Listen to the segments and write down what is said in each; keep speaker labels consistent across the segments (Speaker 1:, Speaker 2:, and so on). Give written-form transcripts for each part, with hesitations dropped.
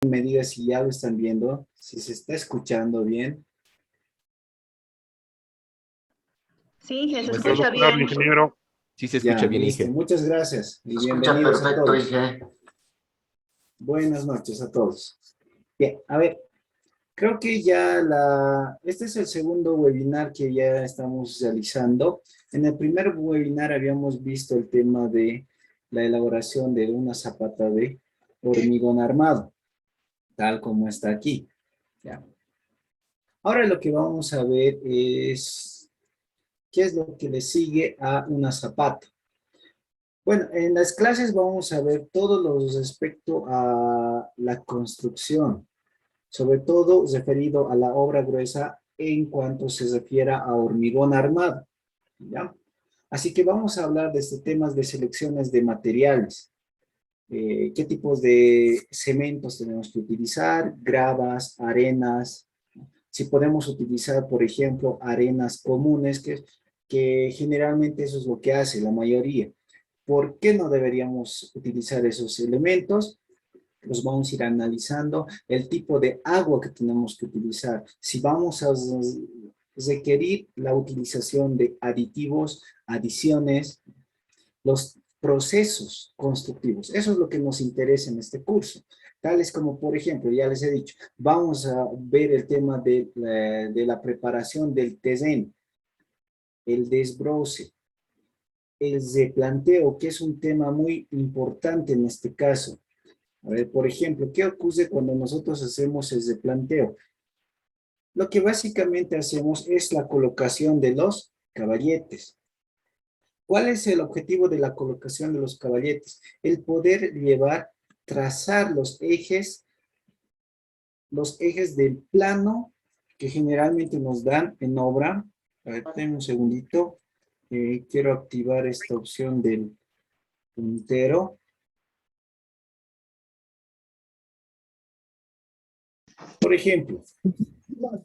Speaker 1: me diga si ya lo están viendo, si se está escuchando bien.
Speaker 2: Sí, se
Speaker 3: Pues,
Speaker 2: escucha bien.
Speaker 3: ingeniero. Sí se
Speaker 1: Ya,
Speaker 3: escucha bien,
Speaker 1: listo.
Speaker 3: Inge.
Speaker 1: Muchas gracias y
Speaker 4: Se escucha
Speaker 1: bienvenidos a
Speaker 4: perfecto,
Speaker 1: todos.
Speaker 4: Inge.
Speaker 1: Buenas noches a todos. Bien, a ver, creo que ya este es el segundo webinar que ya estamos realizando. En el primer webinar habíamos visto el tema de la elaboración de una zapata de hormigón armado, tal como está aquí. ¿Ya? Ahora lo que vamos a ver es qué es lo que le sigue a una zapata. Bueno, en las clases vamos a ver todo lo respecto a la construcción, sobre todo referido a la obra gruesa en cuanto se refiera a hormigón armado, ¿ya? Así que vamos a hablar de este temas de selecciones de materiales, qué tipos de cementos tenemos que utilizar, gravas, arenas, si podemos utilizar, por ejemplo, arenas comunes, que generalmente eso es lo que hace la mayoría. ¿Por qué no deberíamos utilizar esos elementos? Los vamos a ir analizando, el tipo de agua que tenemos que utilizar, si vamos a requerir la utilización de aditivos, adiciones, los procesos constructivos. Eso es lo que nos interesa en este curso. Tales como, por ejemplo, ya les he dicho, vamos a ver el tema de la preparación del terreno, el desbroce, el replanteo, que es un tema muy importante en este caso. A ver, por ejemplo, ¿qué ocurre cuando nosotros hacemos el replanteo? Lo que básicamente hacemos es la colocación de los caballetes. ¿Cuál es el objetivo de la colocación de los caballetes? El poder trazar los ejes del plano que generalmente nos dan en obra. A ver, denme un segundito. Quiero activar esta opción del puntero. Por ejemplo,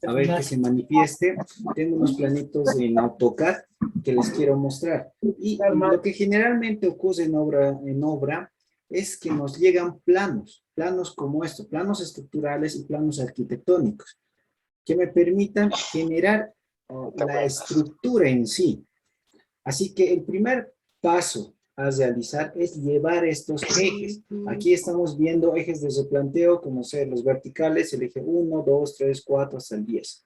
Speaker 1: a ver que se manifieste. Tengo unos planitos en AutoCAD que les quiero mostrar. Y lo que generalmente ocurre en obra es que nos llegan planos como estos, planos estructurales y planos arquitectónicos, que me permitan generar la estructura en sí. Así que el primer paso a realizar es llevar estos ejes. Aquí estamos viendo ejes de replanteo, como ser los verticales, el eje 1, 2, 3, 4, hasta el 10.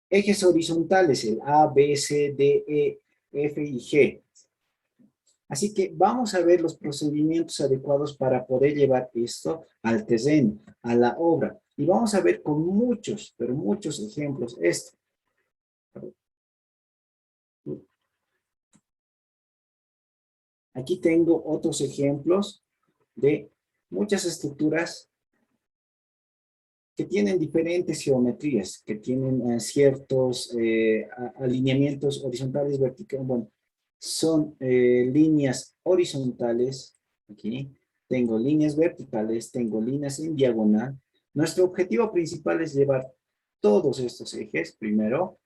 Speaker 1: Ejes horizontales, el A, B, C, D, E, F y G. Así que vamos a ver los procedimientos adecuados para poder llevar esto al terreno, a la obra. Y vamos a ver con muchos, pero muchos ejemplos esto. Aquí tengo otros ejemplos de muchas estructuras que tienen diferentes geometrías, que tienen ciertos alineamientos horizontales, verticales. Bueno, son líneas horizontales. Aquí tengo líneas verticales, tengo líneas en diagonal. Nuestro objetivo principal es llevar todos estos ejes, primero,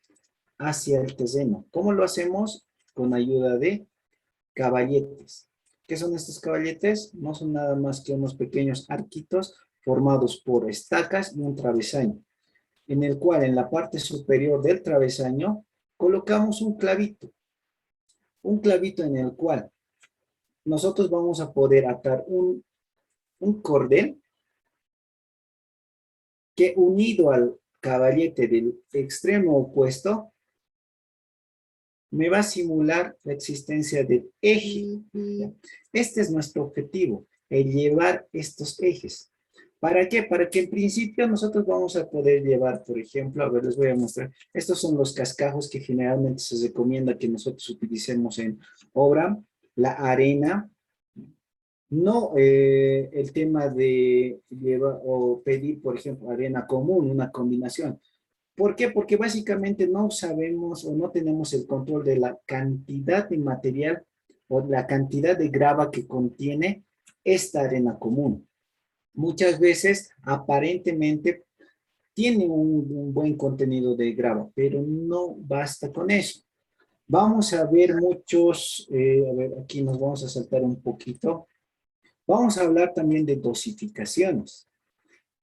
Speaker 1: hacia el terreno. ¿Cómo lo hacemos? Con ayuda de caballetes. ¿Qué son estos caballetes? No son nada más que unos pequeños arquitos formados por estacas y un travesaño, en el cual en la parte superior del travesaño colocamos un clavito en el cual nosotros vamos a poder atar un cordel que unido al caballete del extremo opuesto me va a simular la existencia del eje. Este es nuestro objetivo, el llevar estos ejes. ¿Para qué? Para que en principio nosotros vamos a poder llevar, por ejemplo, a ver, les voy a mostrar, estos son los cascajos que generalmente se recomienda que nosotros utilicemos en obra, la arena, no el tema de llevar o pedir, por ejemplo, arena común, una combinación. ¿Por qué? Porque básicamente no sabemos o no tenemos el control de la cantidad de material o la cantidad de grava que contiene esta arena común. Muchas veces, aparentemente, tiene un buen contenido de grava, pero no basta con eso. Vamos a ver muchos, a ver, aquí nos vamos a saltar un poquito. Vamos a hablar también de dosificaciones.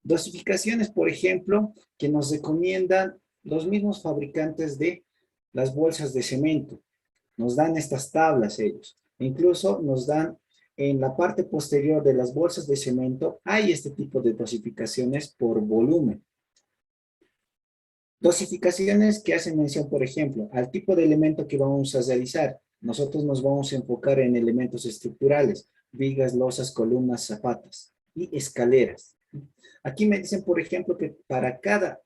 Speaker 1: Dosificaciones, por ejemplo, que nos recomiendan los mismos fabricantes de las bolsas de cemento. Nos dan estas tablas ellos. Incluso nos dan en la parte posterior de las bolsas de cemento, hay este tipo de dosificaciones por volumen. Dosificaciones que hacen mención, por ejemplo, al tipo de elemento que vamos a realizar. Nosotros nos vamos a enfocar en elementos estructurales, vigas, losas, columnas, zapatas y escaleras. Aquí me dicen, por ejemplo, que para cada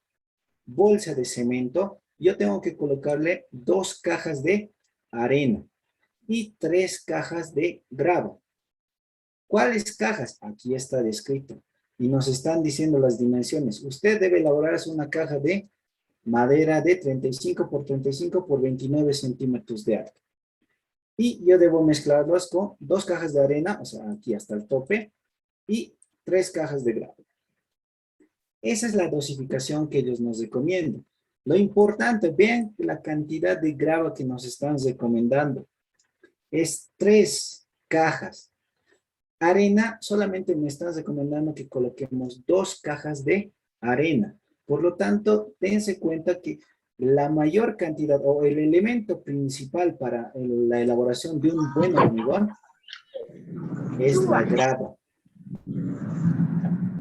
Speaker 1: bolsa de cemento, yo tengo que colocarle 2 cajas de arena y 3 cajas de grava. ¿Cuáles cajas? Aquí está descrito. Y nos están diciendo las dimensiones. Usted debe elaborarse una caja de madera de 35 por 35 por 29 centímetros de alto. Y yo debo mezclarlas con 2 cajas de arena, o sea, aquí hasta el tope, y 3 cajas de grava. Esa es la dosificación que ellos nos recomiendan. Lo importante, vean la cantidad de grava que nos están recomendando. Es 3 cajas. Arena, solamente me están recomendando que coloquemos 2 cajas de arena. Por lo tanto, dense cuenta que la mayor cantidad o el elemento principal para la elaboración de un buen hormigón es la grava.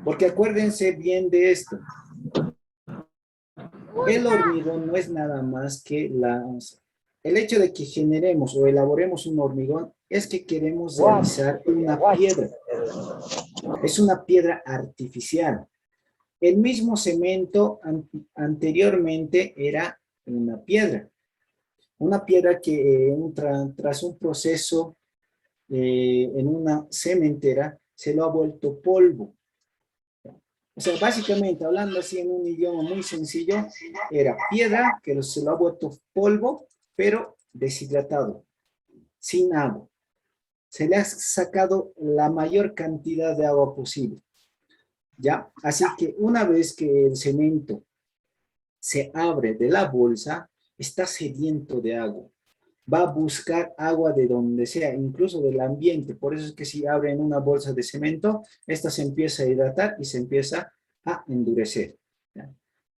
Speaker 1: Porque acuérdense bien de esto. El hormigón no es nada más que el hecho de que generemos o elaboremos un hormigón es que queremos realizar una piedra. Es una piedra artificial. El mismo cemento anteriormente era una piedra que tras un proceso en una cementera se lo ha vuelto polvo. O sea, básicamente, hablando así en un idioma muy sencillo, era piedra que se lo ha vuelto polvo, pero deshidratado, sin agua. Se le ha sacado la mayor cantidad de agua posible, ¿ya? Así que una vez que el cemento se abre de la bolsa, está sediento de agua. Va a buscar agua de donde sea, incluso del ambiente. Por eso es que si abren una bolsa de cemento, esta se empieza a hidratar y se empieza a endurecer. ¿Ya?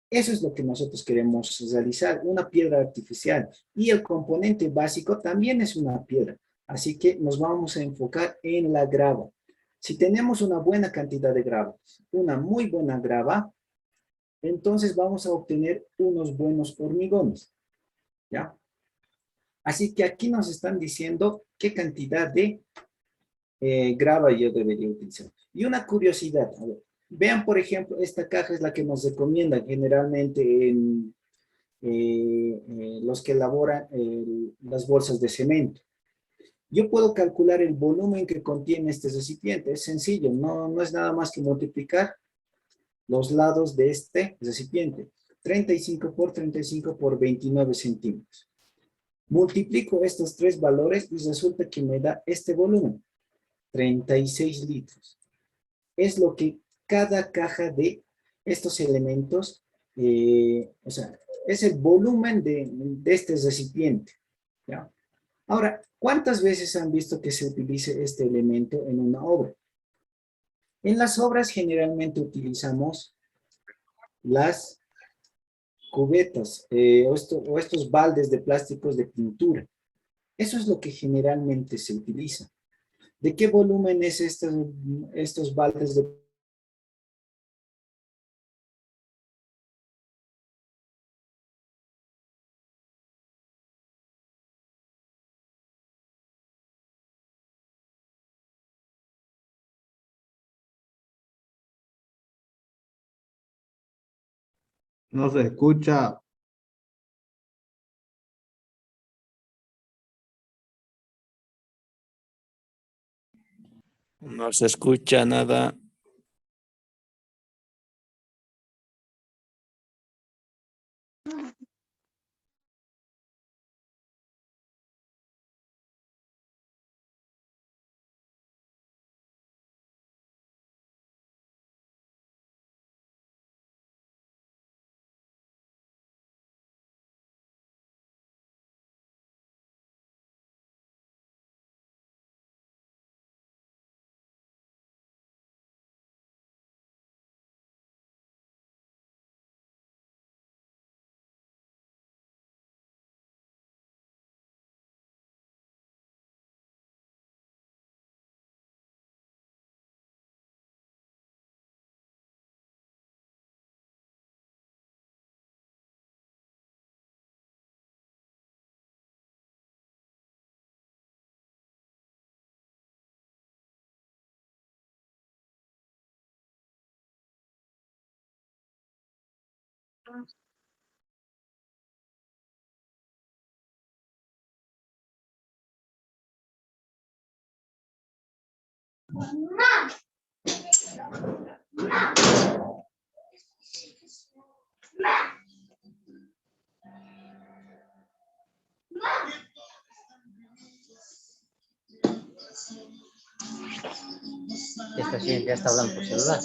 Speaker 1: Eso es lo que nosotros queremos realizar, una piedra artificial. Y el componente básico también es una piedra. Así que nos vamos a enfocar en la grava. Si tenemos una buena cantidad de grava, una muy buena grava, entonces vamos a obtener unos buenos hormigones, ¿ya? Así que aquí nos están diciendo qué cantidad de grava yo debería utilizar. Y una curiosidad, a ver, vean por ejemplo, esta caja es la que nos recomiendan generalmente en los que elaboran las bolsas de cemento. Yo puedo calcular el volumen que contiene este recipiente, es sencillo, no es nada más que multiplicar los lados de este recipiente, 35 por 35 por 29 centímetros. Multiplico estos 3 valores y resulta que me da este volumen, 36 litros. Es lo que cada caja de estos elementos, o sea, es el volumen de este recipiente, ¿ya? Ahora, ¿cuántas veces han visto que se utilice este elemento en una obra? En las obras generalmente utilizamos las cubetas o estos baldes de plásticos de pintura. Eso es lo que generalmente se utiliza. ¿De qué volumen es estos baldes de
Speaker 3: No se escucha.
Speaker 4: No se escucha nada.
Speaker 5: Esta sí, ya está hablando por celular.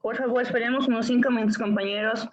Speaker 2: Por favor, esperemos unos 5 minutos, compañeros.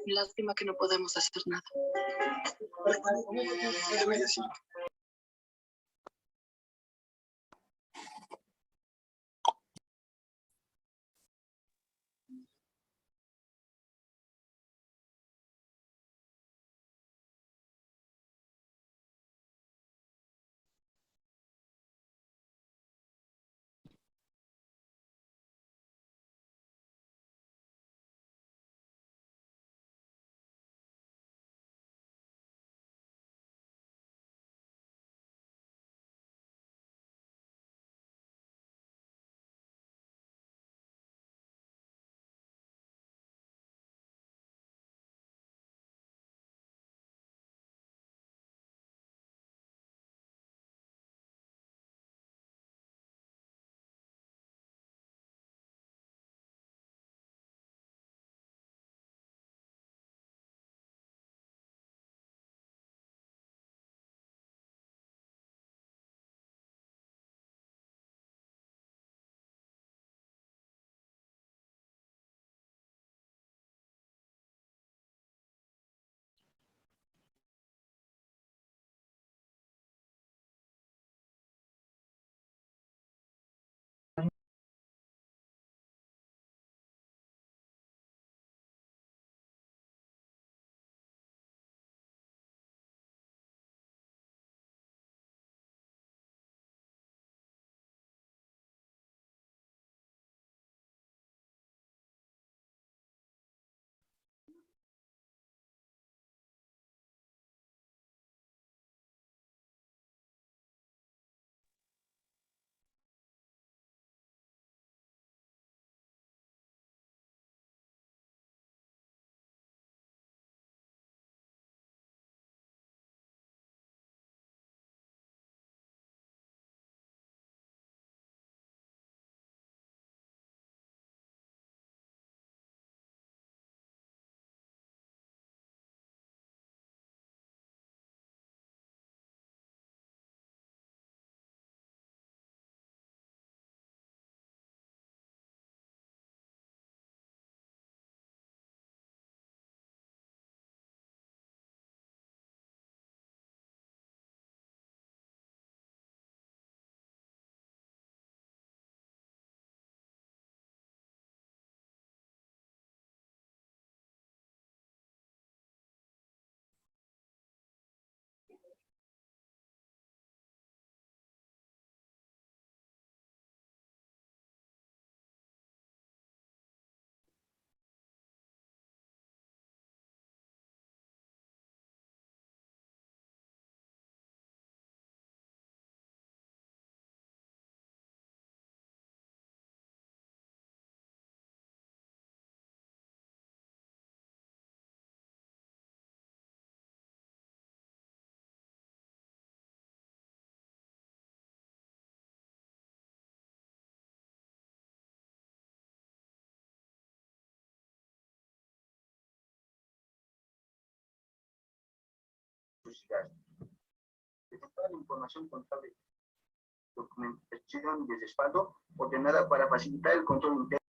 Speaker 5: Lástima que no podemos hacer nada.
Speaker 6: Toda la información contable, documentación de respaldo ordenada para facilitar el control interno.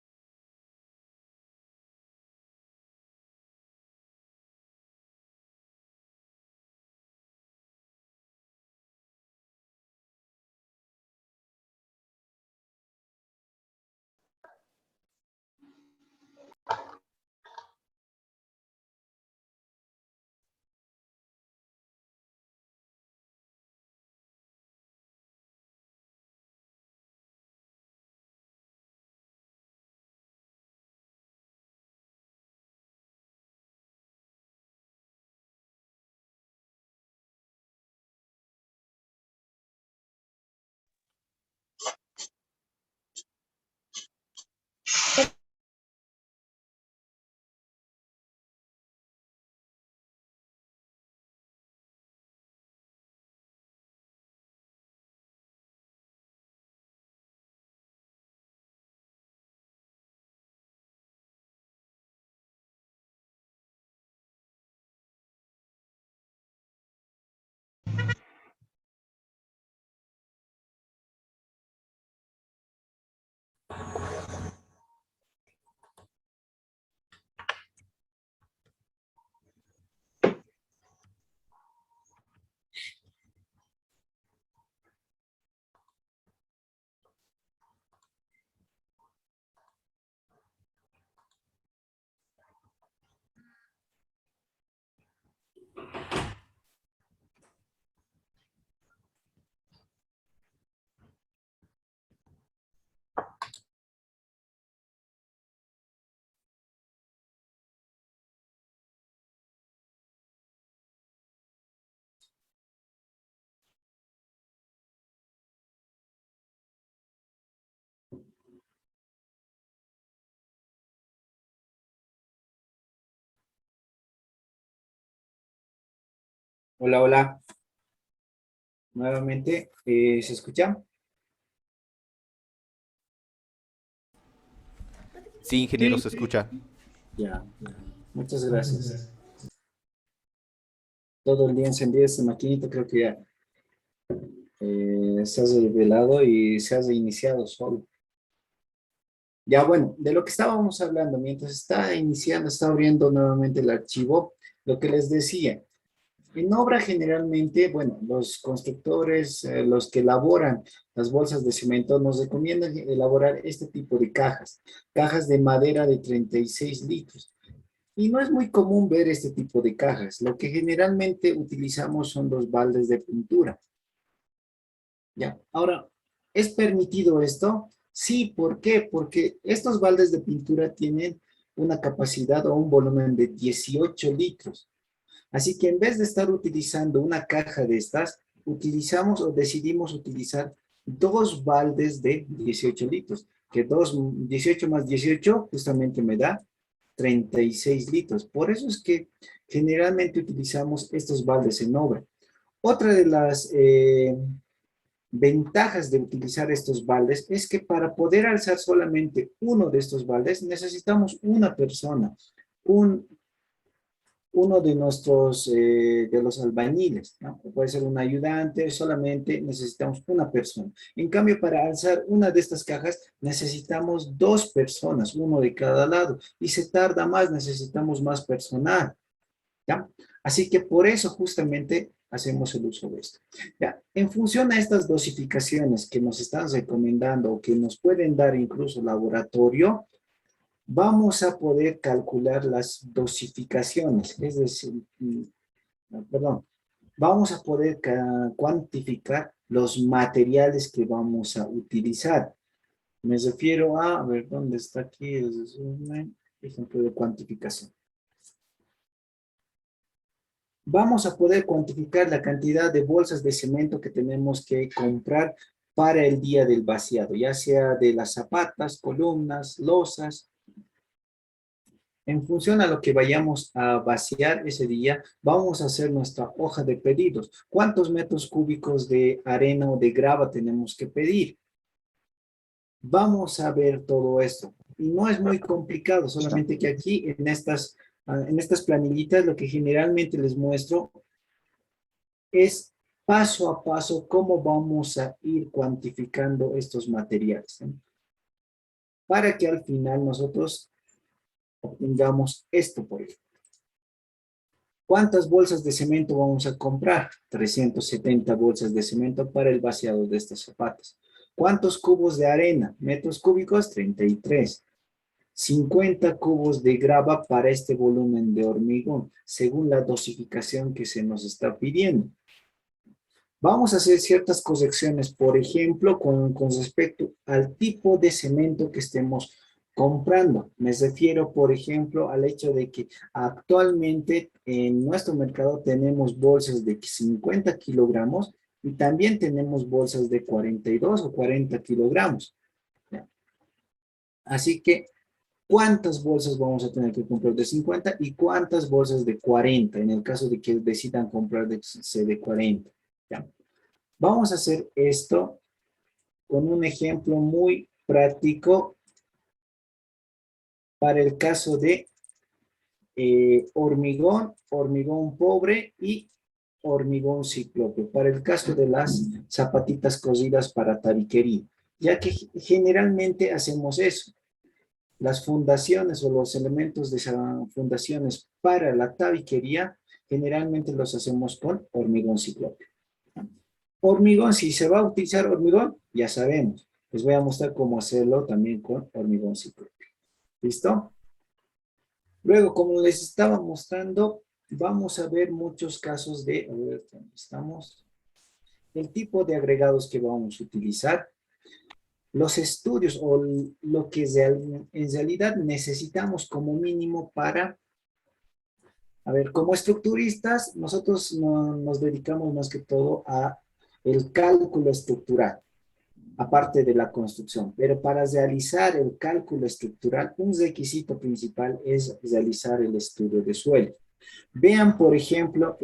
Speaker 1: Hola, hola. Nuevamente, ¿se escucha?
Speaker 5: Sí, ingeniero, se escucha.
Speaker 1: Ya, muchas gracias. Todo el día encendida esta maquinita, creo que ya se ha revelado y se ha reiniciado solo. Ya, bueno, de lo que estábamos hablando, mientras está iniciando, está abriendo nuevamente el archivo, lo que les decía. En obra generalmente, bueno, los constructores, los que elaboran las bolsas de cemento, nos recomiendan elaborar este tipo de cajas, cajas de madera de 36 litros. Y no es muy común ver este tipo de cajas. Lo que generalmente utilizamos son los baldes de pintura. ¿Ya? Ahora, ¿es permitido esto? Sí, ¿por qué? Porque estos baldes de pintura tienen una capacidad o un volumen de 18 litros. Así que en vez de estar utilizando una caja de estas, utilizamos o decidimos utilizar dos baldes de 18 litros, que 18 más 18 justamente me da 36 litros. Por eso es que generalmente utilizamos estos baldes en obra. Otra de las ventajas de utilizar estos baldes es que para poder alzar solamente uno de estos baldes necesitamos una persona, un uno de nuestros, de los albañiles, ¿no? Puede ser un ayudante, solamente necesitamos una persona. En cambio, para alzar una de estas cajas necesitamos dos personas, uno de cada lado, y se tarda más, necesitamos más personal, ¿ya? Así que por eso justamente hacemos el uso de esto. ¿Ya? En función a estas dosificaciones que nos están recomendando o que nos pueden dar incluso laboratorio, vamos a poder calcular las dosificaciones, es decir, perdón, vamos a poder cuantificar los materiales que vamos a utilizar. Me refiero a ver, ¿dónde está aquí el resumen? Ejemplo de cuantificación. Vamos a poder cuantificar la cantidad de bolsas de cemento que tenemos que comprar para el día del vaciado, ya sea de las zapatas, columnas, losas. En función a lo que vayamos a vaciar ese día, vamos a hacer nuestra hoja de pedidos. ¿Cuántos metros cúbicos de arena o de grava tenemos que pedir? Vamos a ver todo esto. Y no es muy complicado, solamente que aquí en estas planillitas lo que generalmente les muestro es paso a paso cómo vamos a ir cuantificando estos materiales, ¿no? Para que al final nosotros obtengamos esto, por ejemplo. ¿Cuántas bolsas de cemento vamos a comprar? 370 bolsas de cemento para el vaciado de estas zapatas. ¿Cuántos cubos de arena? Metros cúbicos, 33. 50 cubos de grava para este volumen de hormigón, según la dosificación que se nos está pidiendo. Vamos a hacer ciertas correcciones, por ejemplo, con respecto al tipo de cemento que estemos comprando. Me refiero, por ejemplo, al hecho de que actualmente en nuestro mercado tenemos bolsas de 50 kilogramos y también tenemos bolsas de 42 o 40 kilogramos. Así que, ¿cuántas bolsas vamos a tener que comprar de 50 y cuántas bolsas de 40 en el caso de que decidan comprar de 40? ¿Ya? Vamos a hacer esto con un ejemplo muy práctico para el caso de hormigón, hormigón pobre y hormigón cíclope, para el caso de las zapatitas cosidas para tabiquería, ya que generalmente hacemos eso. Las fundaciones o los elementos de esas fundaciones para la tabiquería generalmente los hacemos con hormigón cíclope. Hormigón, si se va a utilizar hormigón, ya sabemos. Les voy a mostrar cómo hacerlo también con hormigón cíclope. ¿Listo? Luego, como les estaba mostrando, vamos a ver muchos casos de, a ver, ¿dónde estamos? El tipo de agregados que vamos a utilizar, los estudios o lo que en realidad necesitamos como mínimo para, a ver, como estructuristas, nosotros nos dedicamos más que todo a el cálculo estructural, aparte de la construcción. Pero para realizar el cálculo estructural, un requisito principal es realizar el estudio de suelo. Vean, por ejemplo,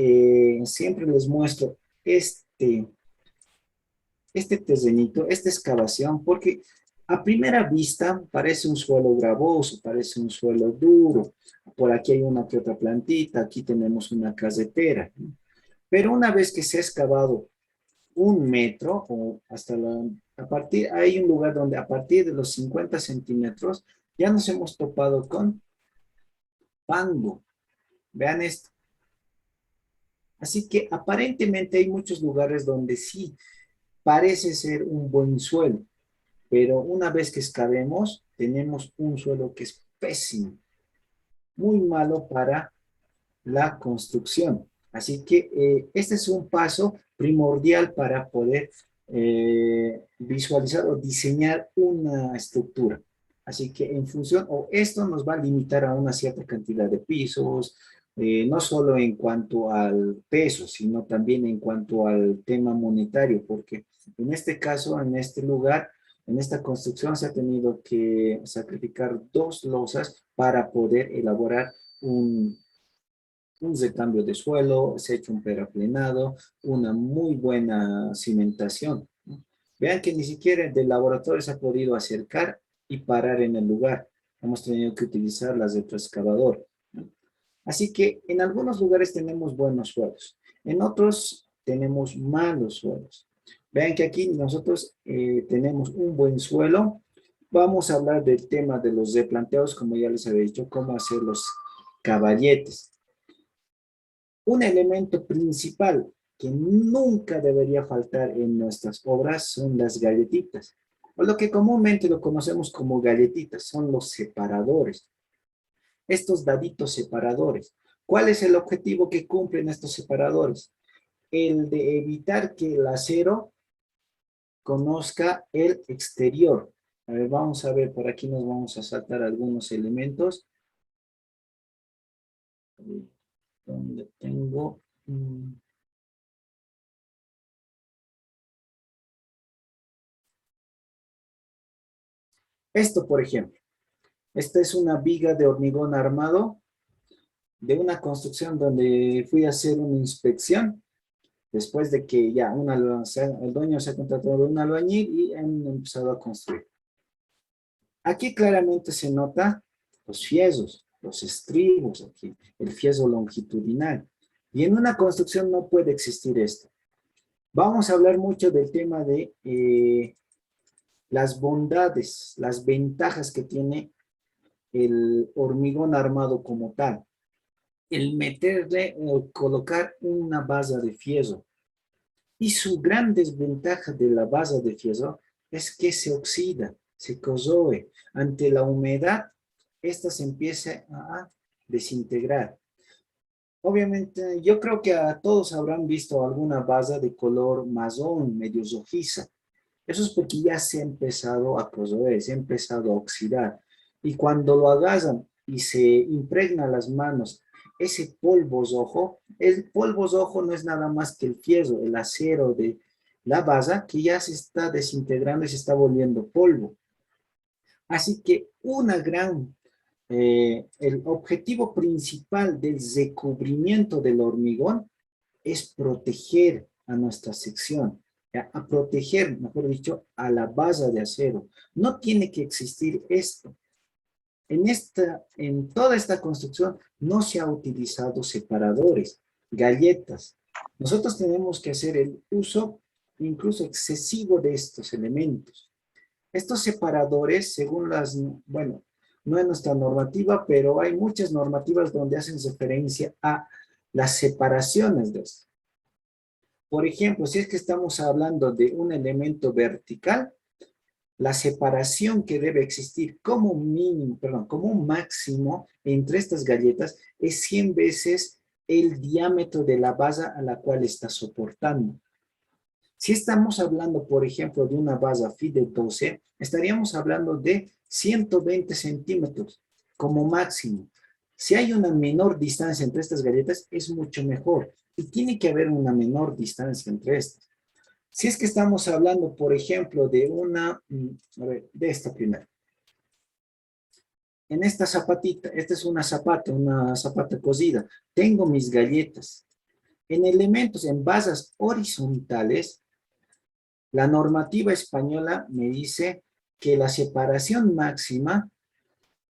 Speaker 1: siempre les muestro este terrenito, esta excavación, porque a primera vista parece un suelo gravoso, parece un suelo duro. Por aquí hay una que otra plantita, aquí tenemos una carretera, ¿no? Pero una vez que se ha excavado 1 metro o hasta hay un lugar donde a partir de los 50 centímetros ya nos hemos topado con fango. Vean esto. Así que aparentemente hay muchos lugares donde sí parece ser un buen suelo, pero una vez que excavemos, tenemos un suelo que es pésimo, muy malo para la construcción. Así que este es un paso primordial para poder visualizar o diseñar una estructura. Así que en función, o esto nos va a limitar a una cierta cantidad de pisos, no solo en cuanto al peso, sino también en cuanto al tema monetario, porque en este caso, en este lugar, en esta construcción se ha tenido que sacrificar 2 losas para poder elaborar un recambio de suelo, se ha hecho un terraplenado, una muy buena cimentación, ¿no? Vean que ni siquiera del laboratorio se ha podido acercar y parar en el lugar. Hemos tenido que utilizar las retroexcavadoras, ¿no? Así que en algunos lugares tenemos buenos suelos, en otros tenemos malos suelos. Vean que aquí nosotros tenemos un buen suelo. Vamos a hablar del tema de los replanteados, como ya les había dicho, cómo hacer los caballetes. Un elemento principal que nunca debería faltar en nuestras obras son las galletitas, o lo que comúnmente lo conocemos como galletitas, son los separadores, estos daditos separadores. ¿Cuál es el objetivo que cumplen estos separadores? El de evitar que el acero conozca el exterior. A ver, vamos a ver, por aquí nos vamos a saltar algunos elementos. ¿Dónde tengo? Esto, por ejemplo. Esta es una viga de hormigón armado de una construcción donde fui a hacer una inspección después de que ya el dueño se ha contratado de un albañil y han empezado a construir. Aquí claramente se nota los fiesos, los estribos aquí, el fieso longitudinal. Y en una construcción no puede existir esto. Vamos a hablar mucho del tema de las bondades, las ventajas que tiene el hormigón armado como tal. El meterle o colocar una base de fierro. Y su gran desventaja de la base de fierro es que se oxida, se corroe. Ante la humedad, esta se empieza a desintegrar. Obviamente, yo creo que a todos habrán visto alguna base de color marrón, medio rojiza. Eso es porque ya se ha empezado a corroer, se ha empezado a oxidar. Y cuando lo agarran y se impregna las manos ese polvo rojo, el polvo rojo no es nada más que el fierro, el acero de la base que ya se está desintegrando y se está volviendo polvo. Así que el objetivo principal del recubrimiento del hormigón es proteger a nuestra sección, a proteger, mejor dicho, a la base de acero. No tiene que existir esto. En toda esta construcción no se ha utilizado separadores, galletas. Nosotros tenemos que hacer el uso incluso excesivo de estos elementos. Estos separadores, según bueno, no es nuestra normativa, pero hay muchas normativas donde hacen referencia a las separaciones de esto. Por ejemplo, si es que estamos hablando de un elemento vertical, la separación que debe existir como mínimo, perdón, como un máximo entre estas galletas es 100 veces el diámetro de la base a la cual está soportando. Si estamos hablando, por ejemplo, de una base FI de 12, estaríamos hablando de 120 centímetros como máximo. Si hay una menor distancia entre estas galletas, es mucho mejor. Y tiene que haber una menor distancia entre estas. Si es que estamos hablando, por ejemplo, de de esta primera. en esta zapatita, esta es una zapata cosida, tengo mis galletas. En elementos, en basas horizontales, la normativa española me dice que la separación máxima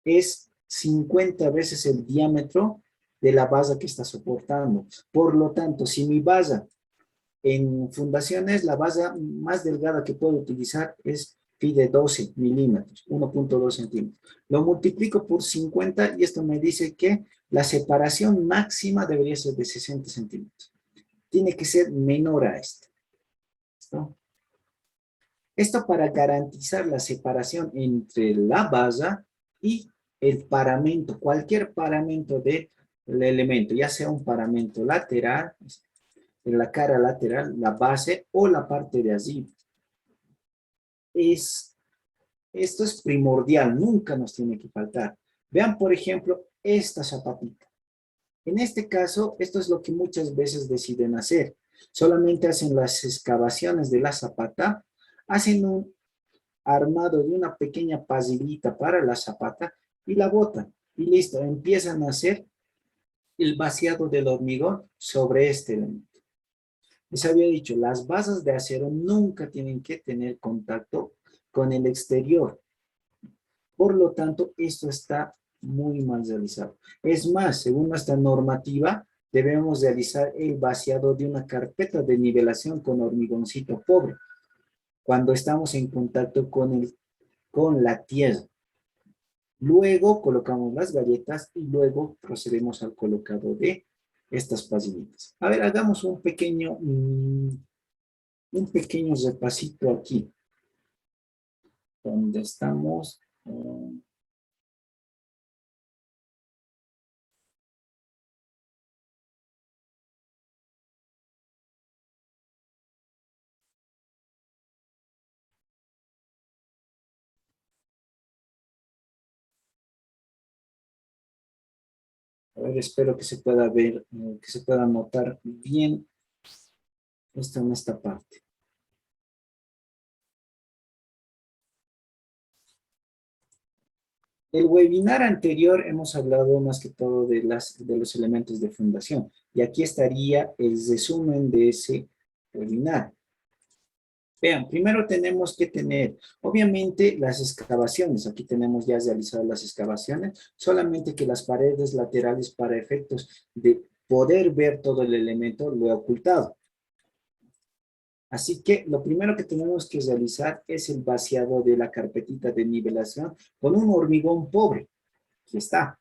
Speaker 1: es 50 veces el diámetro de la base que está soportando. Por lo tanto, si mi base en fundaciones, la base más delgada que puedo utilizar es de 12 milímetros, 1.2 centímetros. Lo multiplico por 50 y esto me dice que la separación máxima debería ser de 60 centímetros. Tiene que ser menor a esto. ¿Listo? Esto para garantizar la separación entre la base y el paramento, cualquier paramento del elemento, ya sea un paramento lateral, en la cara lateral, la base o la parte de arriba. Esto es primordial, nunca nos tiene que faltar. Vean, por ejemplo, esta zapatita. En este caso, esto es lo que muchas veces deciden hacer. Solamente hacen las excavaciones de la zapata, hacen un armado de una pequeña pasillita para la zapata y la botan. Y listo, empiezan a hacer el vaciado del hormigón sobre este elemento. Les había dicho, las bases de acero nunca tienen que tener contacto con el exterior. Por lo tanto, esto está muy mal realizado. Es más, según nuestra normativa, debemos realizar el vaciado de una carpeta de nivelación con hormigoncito pobre, cuando estamos en contacto con la tierra. Luego colocamos las galletas y luego procedemos al colocado de estas pasillitas. A ver, hagamos un pequeño repasito aquí. Donde estamos. A ver, espero que se pueda ver, que se pueda notar bien esto en esta parte. El webinar anterior hemos hablado más que todo de los elementos de fundación. Y aquí estaría el resumen de ese webinar. Vean, primero tenemos que tener, obviamente, las excavaciones. Aquí tenemos ya realizadas las excavaciones, solamente que las paredes laterales para efectos de poder ver todo el elemento lo he ocultado. Así que lo primero que tenemos que realizar es el vaciado de la carpetita de nivelación con un hormigón pobre. Aquí está.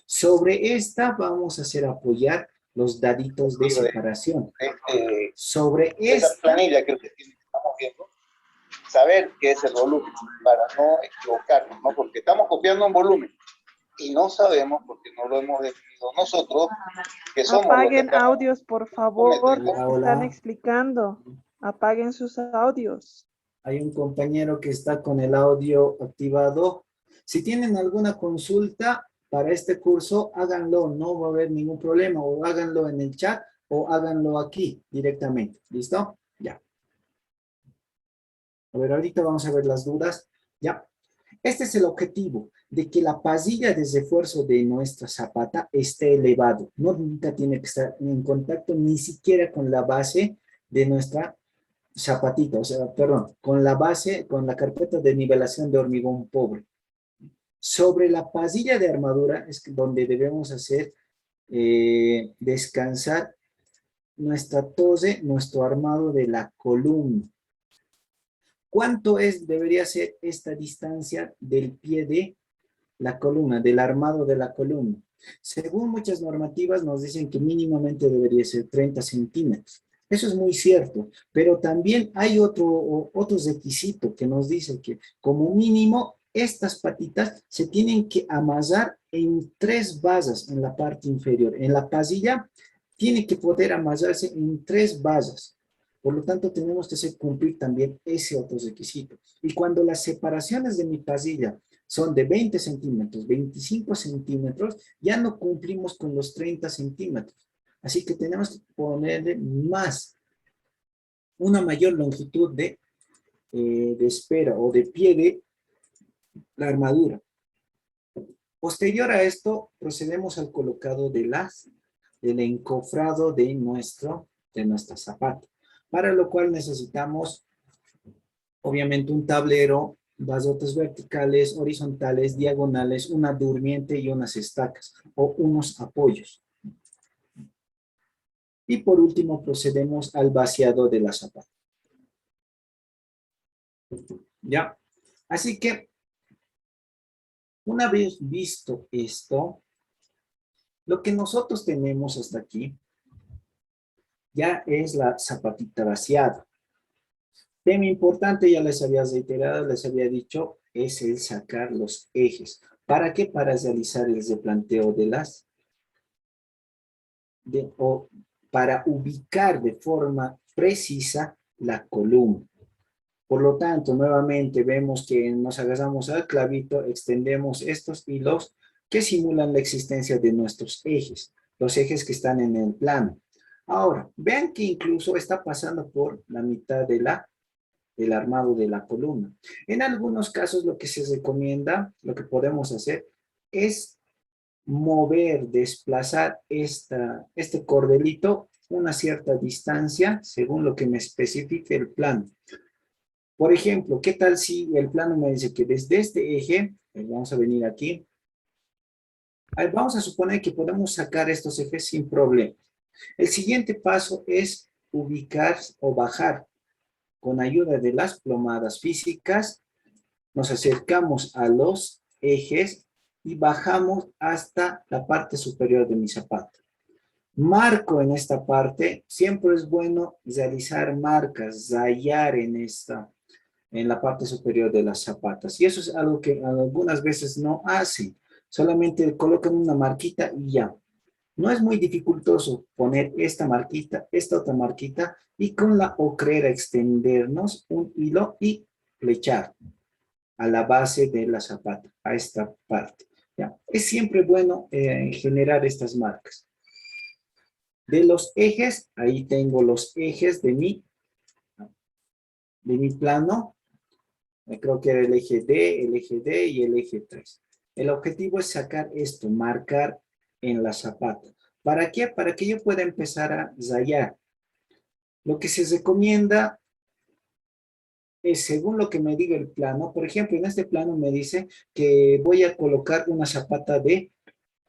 Speaker 1: Sobre esta vamos a hacer apoyar los daditos de separación. Sobre
Speaker 7: esa
Speaker 1: esta
Speaker 7: planilla que estamos viendo, saber qué es el volumen para no equivocarnos, ¿no? Porque estamos copiando un volumen y no sabemos, porque no lo hemos definido nosotros, que somos
Speaker 8: Apaguen
Speaker 7: los que
Speaker 8: audios, por favor,
Speaker 1: Hola, hola.
Speaker 8: están explicando. Apaguen sus audios.
Speaker 1: Hay un compañero que está con el audio activado. Si tienen alguna consulta para este curso, háganlo, no va a haber ningún problema, o háganlo en el chat o háganlo aquí directamente. ¿Listo? Ya. A ver, ahorita vamos a ver las dudas. Ya. Este es el objetivo, de que la pasilla de refuerzo de nuestra zapata esté elevado. No nunca tiene que estar en contacto ni siquiera con la base de nuestra zapatita, o sea, perdón, con la base, con la carpeta de nivelación de hormigón pobre. Sobre la pasilla de armadura es donde debemos hacer descansar nuestra tose, nuestro armado de la columna. ¿Cuánto debería ser esta distancia del pie de la columna, del armado de la columna? Según muchas normativas nos dicen que mínimamente debería ser 30 centímetros. Eso es muy cierto, pero también hay otro requisito que nos dice que como mínimo estas patitas se tienen que amasar en 3 basas en la parte inferior. En la pasilla tiene que poder amasarse en 3 basas. Por lo tanto, tenemos que cumplir también ese otro requisito. Y cuando las separaciones de mi pasilla son de 20 centímetros, 25 centímetros, ya no cumplimos con los 30 centímetros. Así que tenemos que ponerle una mayor longitud de espera o de pie de la armadura. Posterior a esto, procedemos al colocado del encofrado de nuestra zapata, para lo cual necesitamos, obviamente, un tablero, bazotes verticales, horizontales, diagonales, una durmiente y unas estacas, o unos apoyos. Y por último, procedemos al vaciado de la zapata. ¿Ya? Así que, una vez visto esto, lo que nosotros tenemos hasta aquí ya es la zapatita vaciada. Tema importante, ya les había reiterado, les había dicho, es el sacar los ejes. ¿Para qué? Para realizar el replanteo o para ubicar de forma precisa la columna. Por lo tanto, nuevamente vemos que nos agarramos al clavito, extendemos estos hilos que simulan la existencia de nuestros ejes, los ejes que están en el plano. Ahora, vean que incluso está pasando por la mitad del armado de la columna. En algunos casos lo que se recomienda, lo que podemos hacer es mover, desplazar este cordelito una cierta distancia según lo que me especifique el plano. Por ejemplo, ¿qué tal si el plano me dice que desde este eje, vamos a venir aquí, vamos a suponer que podemos sacar estos ejes sin problema. El siguiente paso es ubicar o bajar. Con ayuda de las plomadas físicas, nos acercamos a los ejes y bajamos hasta la parte superior de mi zapato. Marco en esta parte, siempre es bueno realizar marcas, rayar en la parte superior de las zapatas. Y eso es algo que algunas veces no hacen. Solamente colocan una marquita y ya. No es muy dificultoso poner esta marquita, esta otra marquita, y con la ocrera extendernos un hilo y flechar a la base de la zapata, a esta parte. ¿Ya? Es siempre bueno generar estas marcas. De los ejes, ahí tengo los ejes de mi plano. Creo que era el eje D y el eje 3. El objetivo es sacar esto, marcar en la zapata. ¿Para qué? Para que yo pueda empezar a rayar. Lo que se recomienda es según lo que me diga el plano. Por ejemplo, en este plano me dice que voy a colocar una zapata de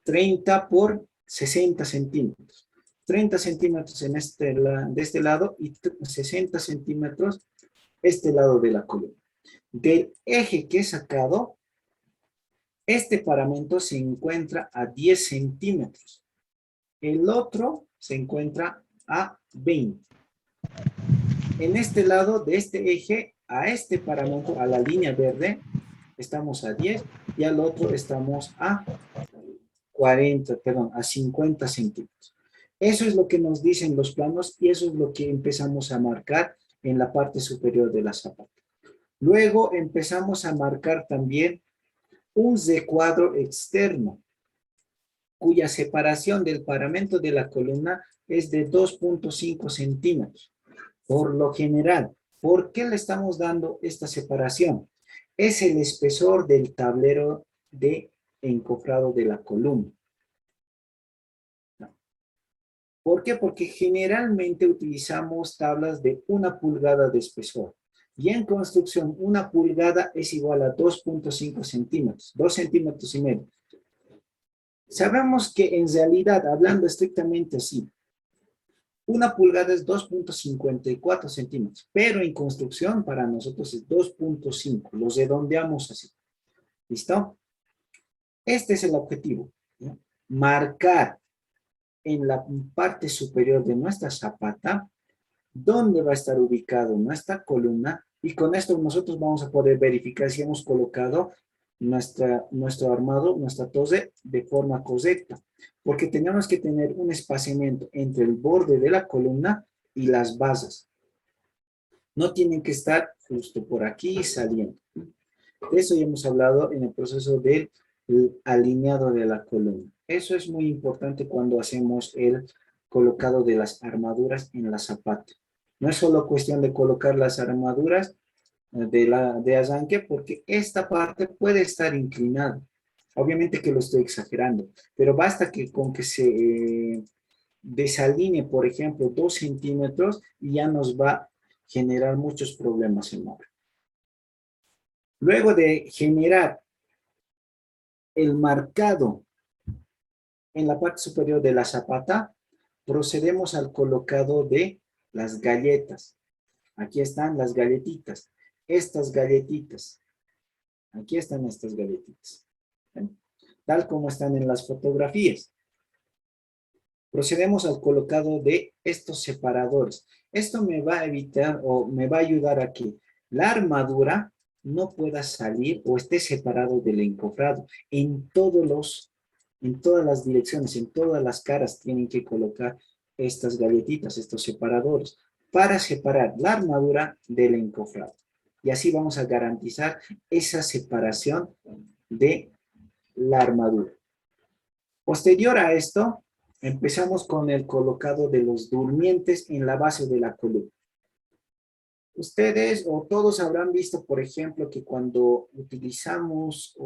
Speaker 1: 30 por 60 centímetros. 30 centímetros de este lado y 60 centímetros este lado de la columna. Del eje que he sacado, este paramento se encuentra a 10 centímetros. El otro se encuentra a 20. En este lado de este eje, a este paramento, a la línea verde, estamos a 10 y al otro estamos a 50 centímetros. Eso es lo que nos dicen los planos y eso es lo que empezamos a marcar en la parte superior de la zapata. Luego empezamos a marcar también un recuadro externo, cuya separación del paramento de la columna es de 2.5 centímetros. Por lo general, ¿por qué le estamos dando esta separación? Es el espesor del tablero de encofrado de la columna. ¿Por qué? Porque generalmente utilizamos tablas de 1 pulgada de espesor. Y en construcción, 1 pulgada es igual a 2.5 centímetros, 2 centímetros y medio. Sabemos que en realidad, hablando estrictamente así, 1 pulgada es 2.54 centímetros, pero en construcción para nosotros es 2.5, los redondeamos así. ¿Listo? Este es el objetivo, ¿no? Marcar en la parte superior de nuestra zapata dónde va a estar ubicado nuestra columna y con esto nosotros vamos a poder verificar si hemos colocado nuestro armado, nuestra torre de forma correcta, porque tenemos que tener un espaciamiento entre el borde de la columna y las bases. No tienen que estar justo por aquí saliendo. De eso ya hemos hablado en el proceso del alineado de la columna. Eso es muy importante cuando hacemos el colocado de las armaduras en la zapata. No es solo cuestión de colocar las armaduras de arranque, porque esta parte puede estar inclinada. Obviamente que lo estoy exagerando, pero basta que con que se desalinee, por ejemplo, 2 centímetros y ya nos va a generar muchos problemas en obra. Luego de generar el marcado en la parte superior de la zapata, procedemos al colocado de las galletas. Aquí están las galletitas. Estas galletitas. Aquí están estas galletitas. ¿Ven? Tal como están en las fotografías. Procedemos al colocado de estos separadores. Esto me va a evitar o me va a ayudar a que la armadura no pueda salir o esté separado del encofrado. En todas las direcciones, en todas las caras tienen que colocar estas galletitas, estos separadores, para separar la armadura del encofrado. Y así vamos a garantizar esa separación de la armadura. Posterior a esto, empezamos con el colocado de los durmientes en la base de la columna. Ustedes o todos habrán visto, por ejemplo, que cuando utilizamos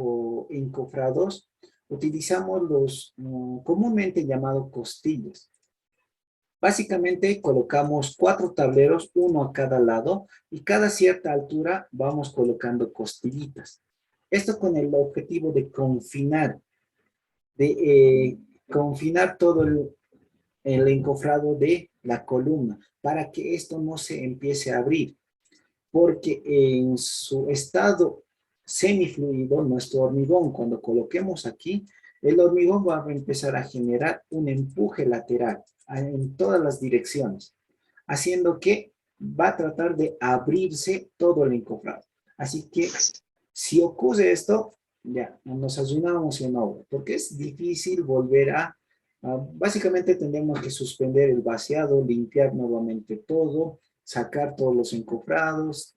Speaker 1: encofrados, utilizamos los comúnmente llamados costillas. Básicamente colocamos 4 tableros, uno a cada lado, y cada cierta altura vamos colocando costillitas. Esto con el objetivo de confinar todo el encofrado de la columna, para que esto no se empiece a abrir, porque en su estado semifluido, nuestro hormigón, cuando coloquemos aquí, el hormigón va a empezar a generar un empuje lateral en todas las direcciones, haciendo que va a tratar de abrirse todo el encofrado. Así que, si ocurre esto, ya, nos ayunamos en obra, porque es difícil volver básicamente tendremos que suspender el vaciado, limpiar nuevamente todo, sacar todos los encofrados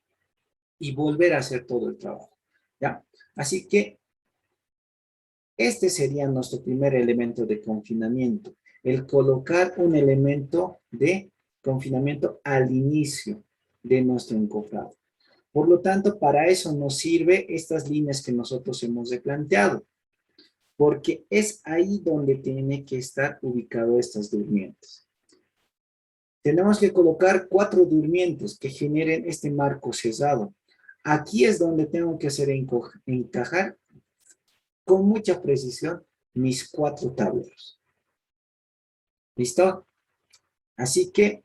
Speaker 1: y volver a hacer todo el trabajo, ¿ya? Así que este sería nuestro primer elemento de confinamiento, el colocar un elemento de confinamiento al inicio de nuestro encofrado. Por lo tanto, para eso nos sirve estas líneas que nosotros hemos replanteado, porque es ahí donde tiene que estar ubicado estas durmientes. Tenemos que colocar 4 durmientes que generen este marco cerrado. Aquí es donde tengo que hacer encajar con mucha precisión mis 4 tableros. ¿Listo? Así que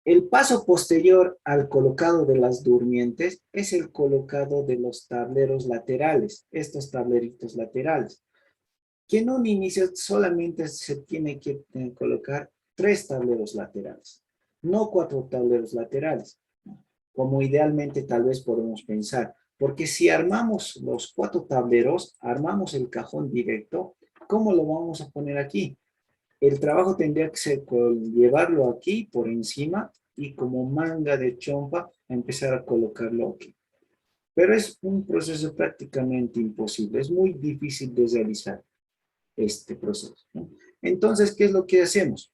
Speaker 1: el paso posterior al colocado de las durmientes es el colocado de los tableros laterales, estos tableritos laterales, que en un inicio solamente se tiene que colocar 3 tableros laterales, no 4 tableros laterales, como idealmente tal vez podemos pensar, porque si armamos los 4 tableros, armamos el cajón directo, ¿cómo lo vamos a poner aquí? El trabajo tendría que ser llevarlo aquí por encima y como manga de chompa empezar a colocarlo aquí. Pero es un proceso prácticamente imposible, es muy difícil de realizar este proceso, ¿no? Entonces, ¿qué es lo que hacemos?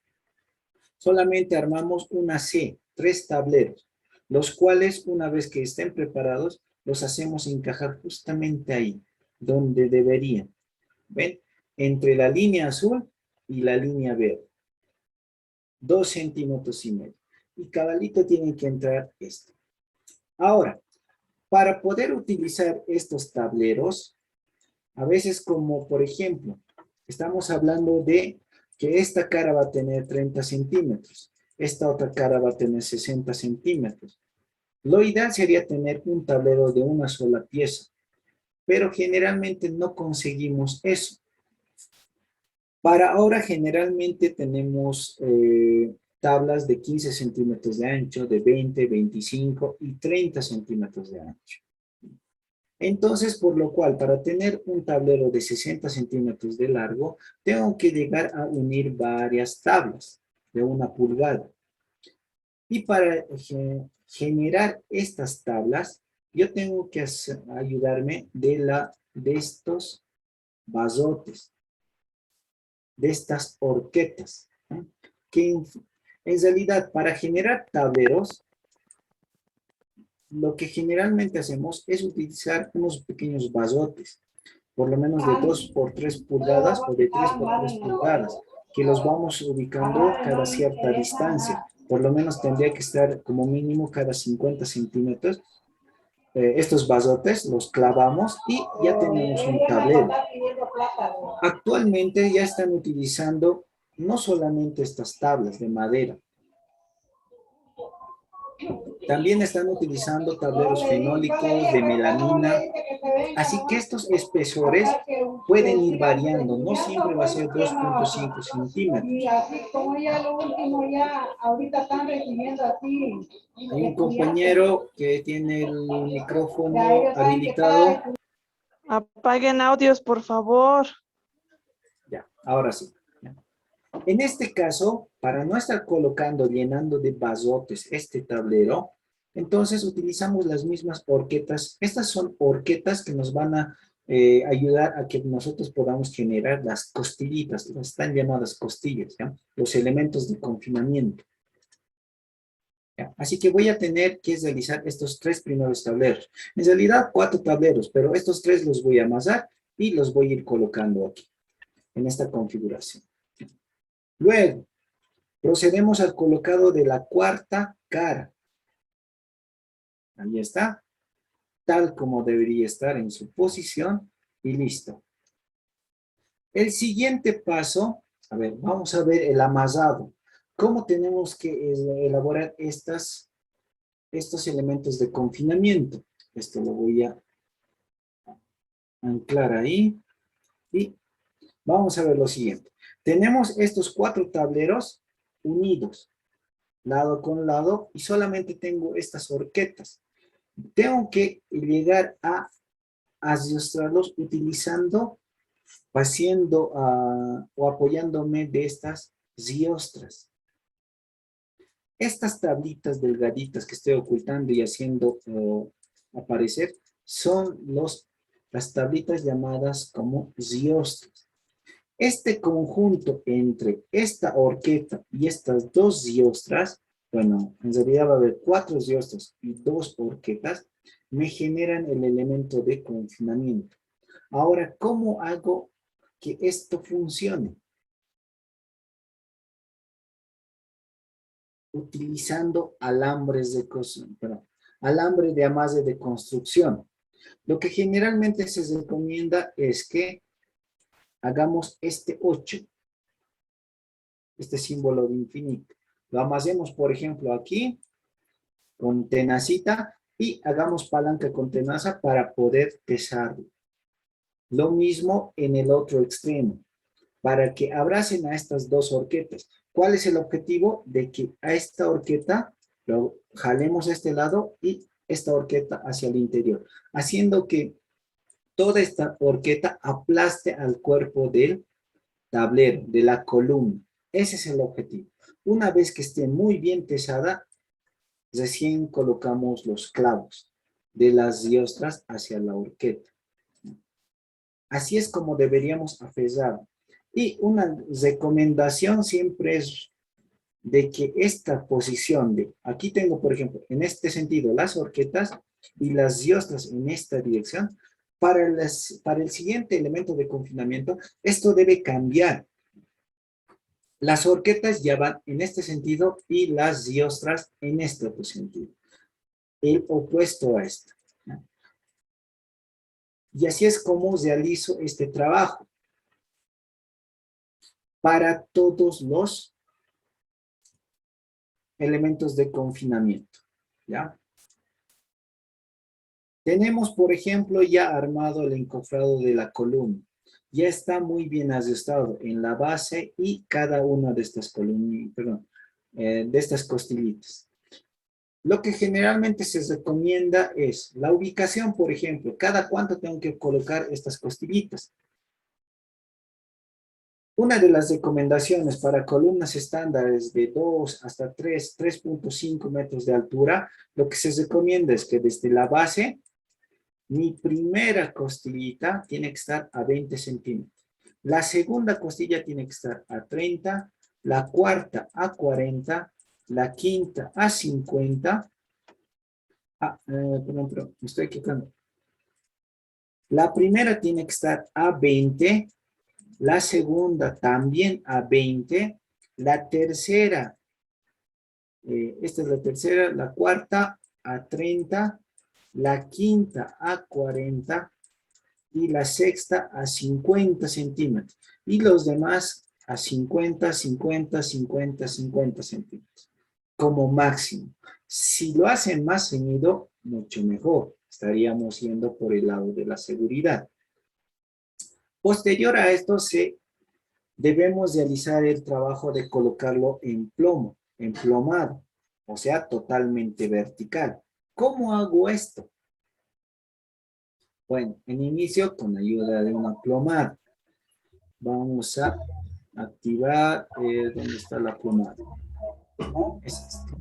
Speaker 1: Solamente armamos una C, 3 tableros, los cuales una vez que estén preparados, los hacemos encajar justamente ahí, donde deberían. ¿Ven? Entre la línea azul y la línea verde. 2,5 centímetros. Y cabalito tiene que entrar esto. Ahora, para poder utilizar estos tableros, a veces como por ejemplo, estamos hablando de que esta cara va a tener 30 centímetros, esta otra cara va a tener 60 centímetros. Lo ideal sería tener un tablero de una sola pieza, pero generalmente no conseguimos eso. Para ahora generalmente tenemos tablas de 15 centímetros de ancho, de 20, 25 y 30 centímetros de ancho. Entonces, por lo cual, para tener un tablero de 60 centímetros de largo, tengo que llegar a unir varias tablas de 1 pulgada. Y para generar estas tablas, yo tengo que ayudarme de estos bazotes, de estas horquetas, ¿eh? Que en realidad para generar tableros, lo que generalmente hacemos es utilizar unos pequeños bazotes. por lo menos de 2 por 3 pulgadas o de 3 por 3 pulgadas, que los vamos ubicando cada cierta distancia. Por lo menos tendría que estar como mínimo cada 50 centímetros. Estos bazotes los clavamos y ya tenemos un tablero. Actualmente ya están utilizando no solamente estas tablas de madera, también están utilizando tableros fenólicos de melamina, así que estos espesores pueden ir variando, no siempre va a ser 2.5 centímetros. Hay un compañero que tiene el micrófono habilitado.
Speaker 8: Apaguen audios, por favor.
Speaker 1: Ya, ahora sí. En este caso, para no estar colocando, llenando de bazotes este tablero, entonces utilizamos las mismas horquetas. Estas son horquetas que nos van a ayudar a que nosotros podamos generar las costillitas, las están llamadas costillas, ¿ya? Los elementos de confinamiento. ¿Ya? Así que voy a tener que realizar estos 3 primeros tableros. En realidad 4 tableros, pero estos 3 los voy a amasar y los voy a ir colocando aquí, en esta configuración. Luego, procedemos al colocado de la cuarta cara. Ahí está. Tal como debería estar en su posición. Y listo. El siguiente paso, a ver, vamos a ver el amasado. ¿Cómo tenemos que elaborar estos elementos de confinamiento? Esto lo voy a anclar ahí. Y vamos a ver lo siguiente. Tenemos estos 4 tableros unidos, lado con lado, y solamente tengo estas horquetas. Tengo que llegar a adiestrarlos utilizando, haciendo o apoyándome de estas diostras. Estas tablitas delgaditas que estoy ocultando y haciendo aparecer son las tablitas llamadas como diostras. Este conjunto entre esta horqueta y estas 2 diostras, bueno, en realidad va a haber 4 diostras y 2 horquetas, me generan el elemento de confinamiento. Ahora, ¿cómo hago que esto funcione? Utilizando alambres de alambre de amarre de construcción. Lo que generalmente se recomienda es que hagamos este 8, este símbolo de infinito. Lo amasemos, por ejemplo, aquí con tenacita y hagamos palanca con tenaza para poder pesarlo. Lo mismo en el otro extremo, para que abracen a estas 2 horquetas. ¿Cuál es el objetivo? De que a esta horqueta lo jalemos a este lado y esta horqueta hacia el interior, haciendo que toda esta horqueta aplaste al cuerpo del tablero, de la columna. Ese es el objetivo. Una vez que esté muy bien pesada, recién colocamos los clavos de las diostras hacia la horqueta. Así es como deberíamos aferrar. Y una recomendación siempre es de que esta posición de, aquí tengo por ejemplo, en este sentido las horquetas y las diostras en esta dirección, para el siguiente elemento de confinamiento, esto debe cambiar. Las horquetas ya van en este sentido y las diostras en este otro sentido. El opuesto a esto. Y así es como realizo este trabajo para todos los elementos de confinamiento. ¿Ya? Tenemos, por ejemplo, ya armado el encofrado de la columna. Ya está muy bien ajustado en la base y cada una de estas columnas, de estas costillitas. Lo que generalmente se recomienda es la ubicación, por ejemplo, cada cuánto tengo que colocar estas costillitas. Una de las recomendaciones para columnas estándares de 2 hasta 3.5 metros de altura, lo que se recomienda es que desde la base, mi primera costillita tiene que estar a 20 centímetros. La segunda costilla tiene que estar a 30, la cuarta a 40, la quinta a 50. Perdón, me estoy equivocando. La primera tiene que estar a 20, la segunda también a 20, la tercera, esta es la tercera, la cuarta a 30, la quinta a 40 y la sexta a 50 centímetros. Y los demás a 50, 50, 50, 50 centímetros como máximo. Si lo hacen más seguido, mucho mejor. Estaríamos yendo por el lado de la seguridad. Posterior a esto, debemos realizar el trabajo de colocarlo en plomo, emplomado, o sea, totalmente vertical. ¿Cómo hago esto? Bueno, en inicio, con ayuda de una plomada, vamos a activar, ¿dónde está la plomada? ¿No? Es este.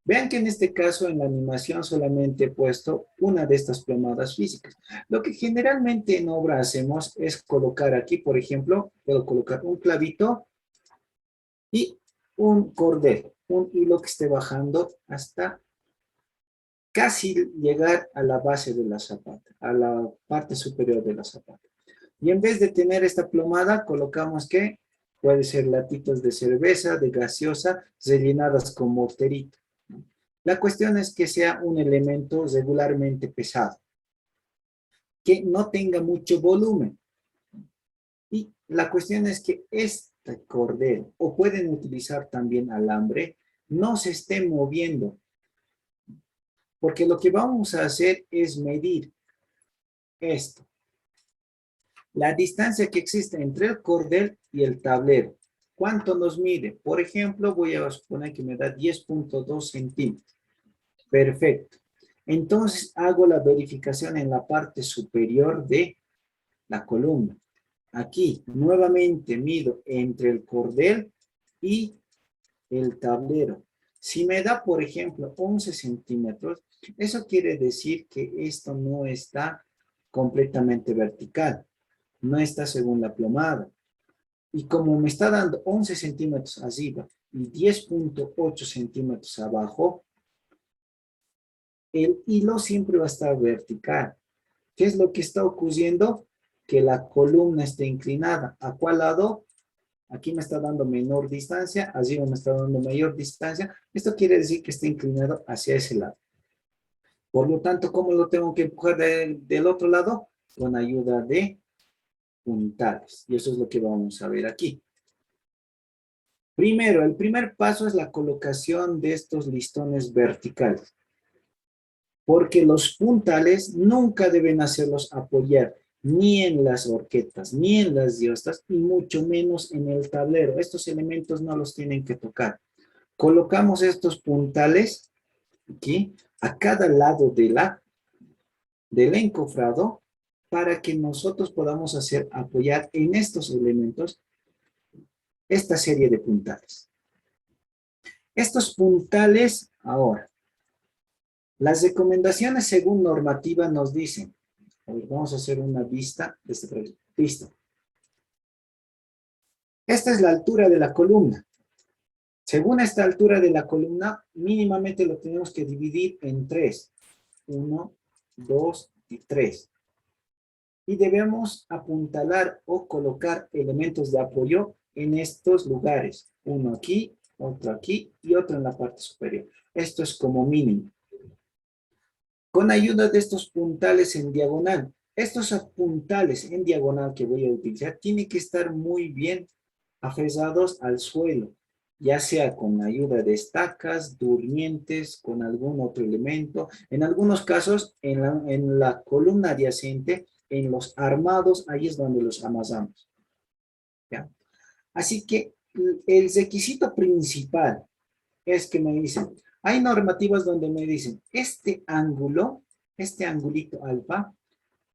Speaker 1: Vean que en este caso, en la animación, solamente he puesto una de estas plomadas físicas. Lo que generalmente en obra hacemos es colocar aquí, por ejemplo, puedo colocar un clavito y un cordel, un hilo que esté bajando hasta casi llegar a la base de la zapata, a la parte superior de la zapata. Y en vez de tener esta plomada, colocamos que puede ser latitas de cerveza, de gaseosa, rellenadas con morterito. La cuestión es que sea un elemento regularmente pesado, que no tenga mucho volumen. Y la cuestión es que este cordel, o pueden utilizar también alambre, no se esté moviendo. Porque lo que vamos a hacer es medir esto. La distancia que existe entre el cordel y el tablero. ¿Cuánto nos mide? Por ejemplo, voy a suponer que me da 10.2 centímetros. Perfecto. Entonces hago la verificación en la parte superior de la columna. Aquí nuevamente mido entre el cordel y el tablero. Si me da, por ejemplo, 11 centímetros, eso quiere decir que esto no está completamente vertical. No está según la plomada. Y como me está dando 11 centímetros arriba y 10.8 centímetros abajo, el hilo siempre va a estar vertical. ¿Qué es lo que está ocurriendo? Que la columna esté inclinada. ¿A cuál lado? Aquí me está dando menor distancia, allí me está dando mayor distancia. Esto quiere decir que está inclinado hacia ese lado. Por lo tanto, ¿cómo lo tengo que empujar del otro lado? Con ayuda de puntales. Y eso es lo que vamos a ver aquí. Primero, el primer paso es la colocación de estos listones verticales. Porque los puntales nunca deben hacerlos apoyar ni en las horquetas, ni en las diostas, y mucho menos en el tablero. Estos elementos no los tienen que tocar. Colocamos estos puntales aquí, a cada lado del encofrado, para que nosotros podamos hacer apoyar en estos elementos esta serie de puntales. Estos puntales, ahora, las recomendaciones según normativa nos dicen, a ver, vamos a hacer una vista de este proyecto. Listo. Esta es la altura de la columna. Según esta altura de la columna, mínimamente lo tenemos que dividir en 3. 1, 2 y 3. Y debemos apuntalar o colocar elementos de apoyo en estos lugares. Uno aquí, otro aquí y otro en la parte superior. Esto es como mínimo. Con ayuda de estos puntales en diagonal. Estos puntales en diagonal que voy a utilizar tienen que estar muy bien aferrados al suelo, ya sea con ayuda de estacas, durmientes, con algún otro elemento. En algunos casos, en la columna adyacente, en los armados, ahí es donde los amasamos. ¿Ya? Así que el requisito principal es que me dicen, hay normativas donde me dicen, este ángulo, este angulito alfa,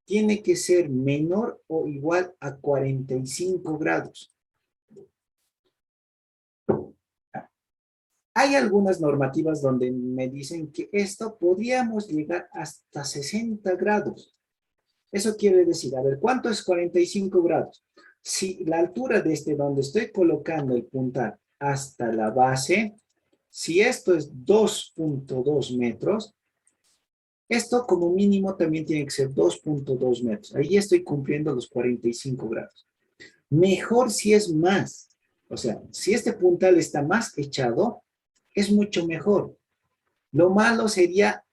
Speaker 1: tiene que ser menor o igual a 45 grados. Hay algunas normativas donde me dicen que esto podríamos llegar hasta 60 grados. Eso quiere decir, a ver, ¿cuánto es 45 grados? Si la altura desde donde estoy colocando el puntal hasta la base, si esto es 2.2 metros, Esto como mínimo también tiene que ser 2.2 metros. Ahí estoy cumpliendo los 45 grados. Mejor si es más. O sea, si este puntal está más echado, es mucho mejor. Lo malo sería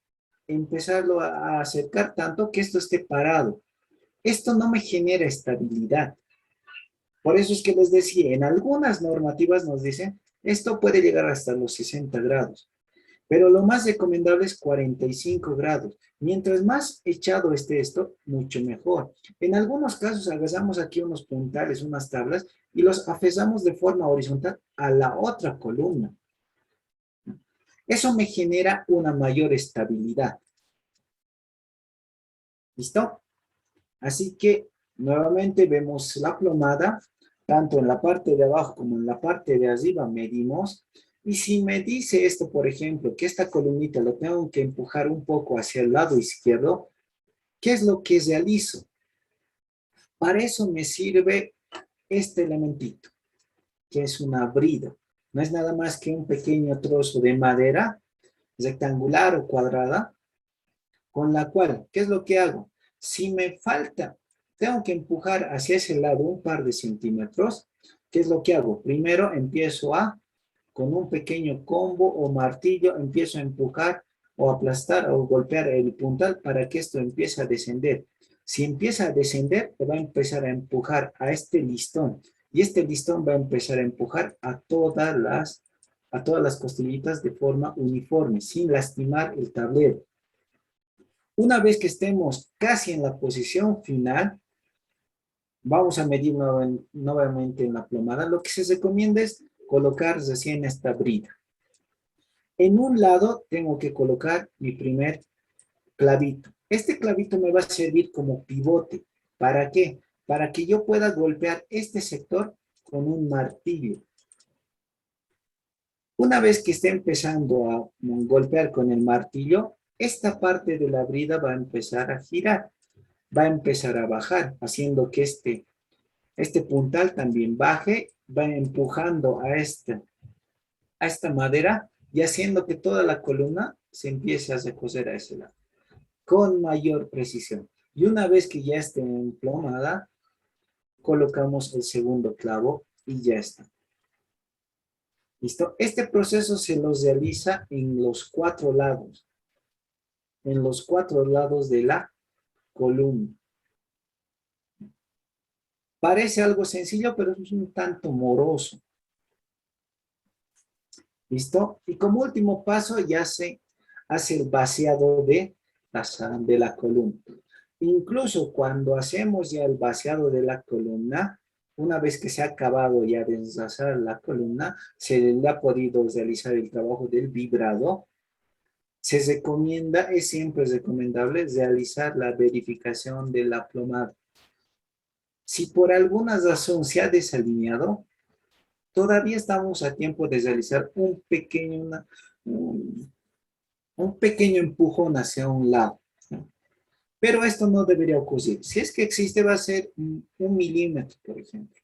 Speaker 1: empezarlo a acercar tanto que esto esté parado. Esto no me genera estabilidad. Por eso es que les decía, en algunas normativas nos dicen, esto puede llegar hasta los 60 grados. Pero lo más recomendable es 45 grados. Mientras más echado esté esto, mucho mejor. En algunos casos agarramos aquí unos puntales, unas tablas, y los afezamos de forma horizontal a la otra columna. Eso me genera una mayor estabilidad. ¿Listo? Así que nuevamente vemos la plomada, tanto en la parte de abajo como en la parte de arriba medimos. Y si me dice esto, por ejemplo, que esta columnita lo tengo que empujar un poco hacia el lado izquierdo, ¿qué es lo que realizo? Para eso me sirve este elementito, que es una brida. No es nada más que un pequeño trozo de madera, rectangular o cuadrada, con la cual, ¿qué es lo que hago? Si me falta, tengo que empujar hacia ese lado un par de centímetros, ¿qué es lo que hago? Primero empiezo con un pequeño combo o martillo, empiezo a empujar o aplastar o golpear el puntal para que esto empiece a descender. Si empieza a descender, va a empezar a empujar a este listón. Y este listón va a empezar a empujar a todas las costillitas de forma uniforme, sin lastimar el tablero. Una vez que estemos casi en la posición final, vamos a medir nuevamente en la plomada. Lo que se recomienda es colocar recién esta brida. En un lado tengo que colocar mi primer clavito. Este clavito me va a servir como pivote. ¿Para qué? Para que yo pueda golpear este sector con un martillo. Una vez que esté empezando a golpear con el martillo, esta parte de la brida va a empezar a girar, va a empezar a bajar, haciendo que este puntal también baje, va empujando a esta madera y haciendo que toda la columna se empiece a recoger a ese lado, con mayor precisión. Y una vez que ya esté emplomada, colocamos el segundo clavo y ya está. ¿Listo? Este proceso se los realiza en los 4 lados. En los 4 lados de la columna. Parece algo sencillo, pero es un tanto moroso. ¿Listo? Y como último paso ya se hace el vaciado de la columna. Incluso cuando hacemos ya el vaciado de la columna, una vez que se ha acabado ya de enlazar la columna, se le ha podido realizar el trabajo del vibrado. Se recomienda, es siempre recomendable realizar la verificación de la plomada. Si por alguna razón se ha desalineado, todavía estamos a tiempo de realizar un pequeño empujón hacia un lado. Pero esto no debería ocurrir. Si es que existe, va a ser 1 milímetro, por ejemplo.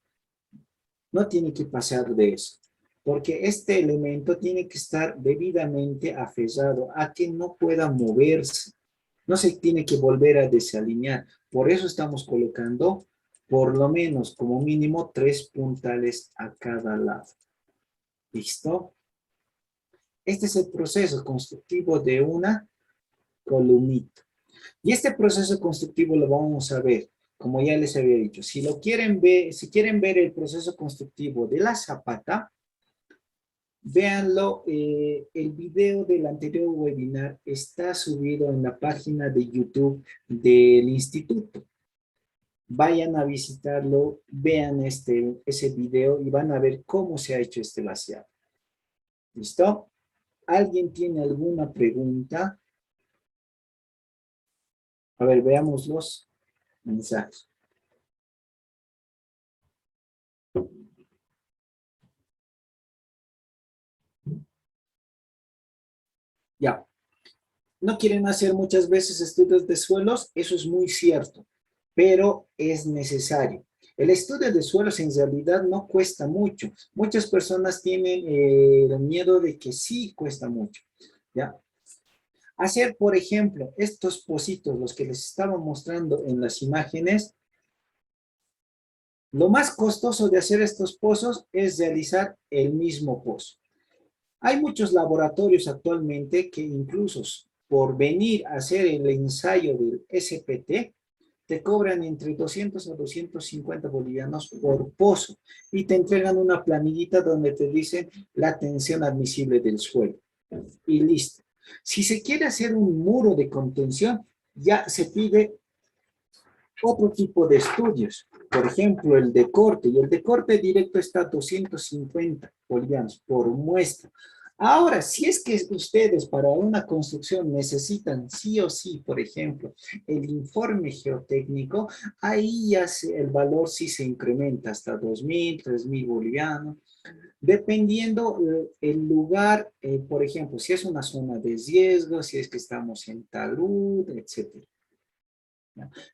Speaker 1: No tiene que pasar de eso, porque este elemento tiene que estar debidamente aferrado a que no pueda moverse. No se tiene que volver a desalinear. Por eso estamos colocando por lo menos, como mínimo, 3 puntales a cada lado. ¿Listo? Este es el proceso constructivo de una columnita. Y este proceso constructivo lo vamos a ver, como ya les había dicho. Si quieren ver el proceso constructivo de la zapata, véanlo. El video del anterior webinar está subido en la página de YouTube del instituto. Vayan a visitarlo, vean ese video y van a ver cómo se ha hecho este vaciado. ¿Listo? ¿Alguien tiene alguna pregunta? A ver, veamos los mensajes. Ya. No quieren hacer muchas veces estudios de suelos, eso es muy cierto, pero es necesario. El estudio de suelos en realidad no cuesta mucho. Muchas personas tienen el miedo de que sí cuesta mucho, ¿ya? Hacer, por ejemplo, estos pocitos, los que les estaba mostrando en las imágenes, lo más costoso de hacer estos pozos es realizar el mismo pozo. Hay muchos laboratorios actualmente que incluso por venir a hacer el ensayo del SPT, te cobran entre 200 a 250 bolivianos por pozo y te entregan una planillita donde te dicen la tensión admisible del suelo. Y listo. Si se quiere hacer un muro de contención, ya se pide otro tipo de estudios. Por ejemplo, el de corte. Y el de corte directo está a 250 bolivianos por muestra. Ahora, si es que ustedes para una construcción necesitan sí o sí, por ejemplo, el informe geotécnico, ahí ya el valor sí se incrementa hasta 2.000, 3.000 bolivianos, dependiendo el lugar, por ejemplo, si es una zona de riesgo, si es que estamos en talud, etc.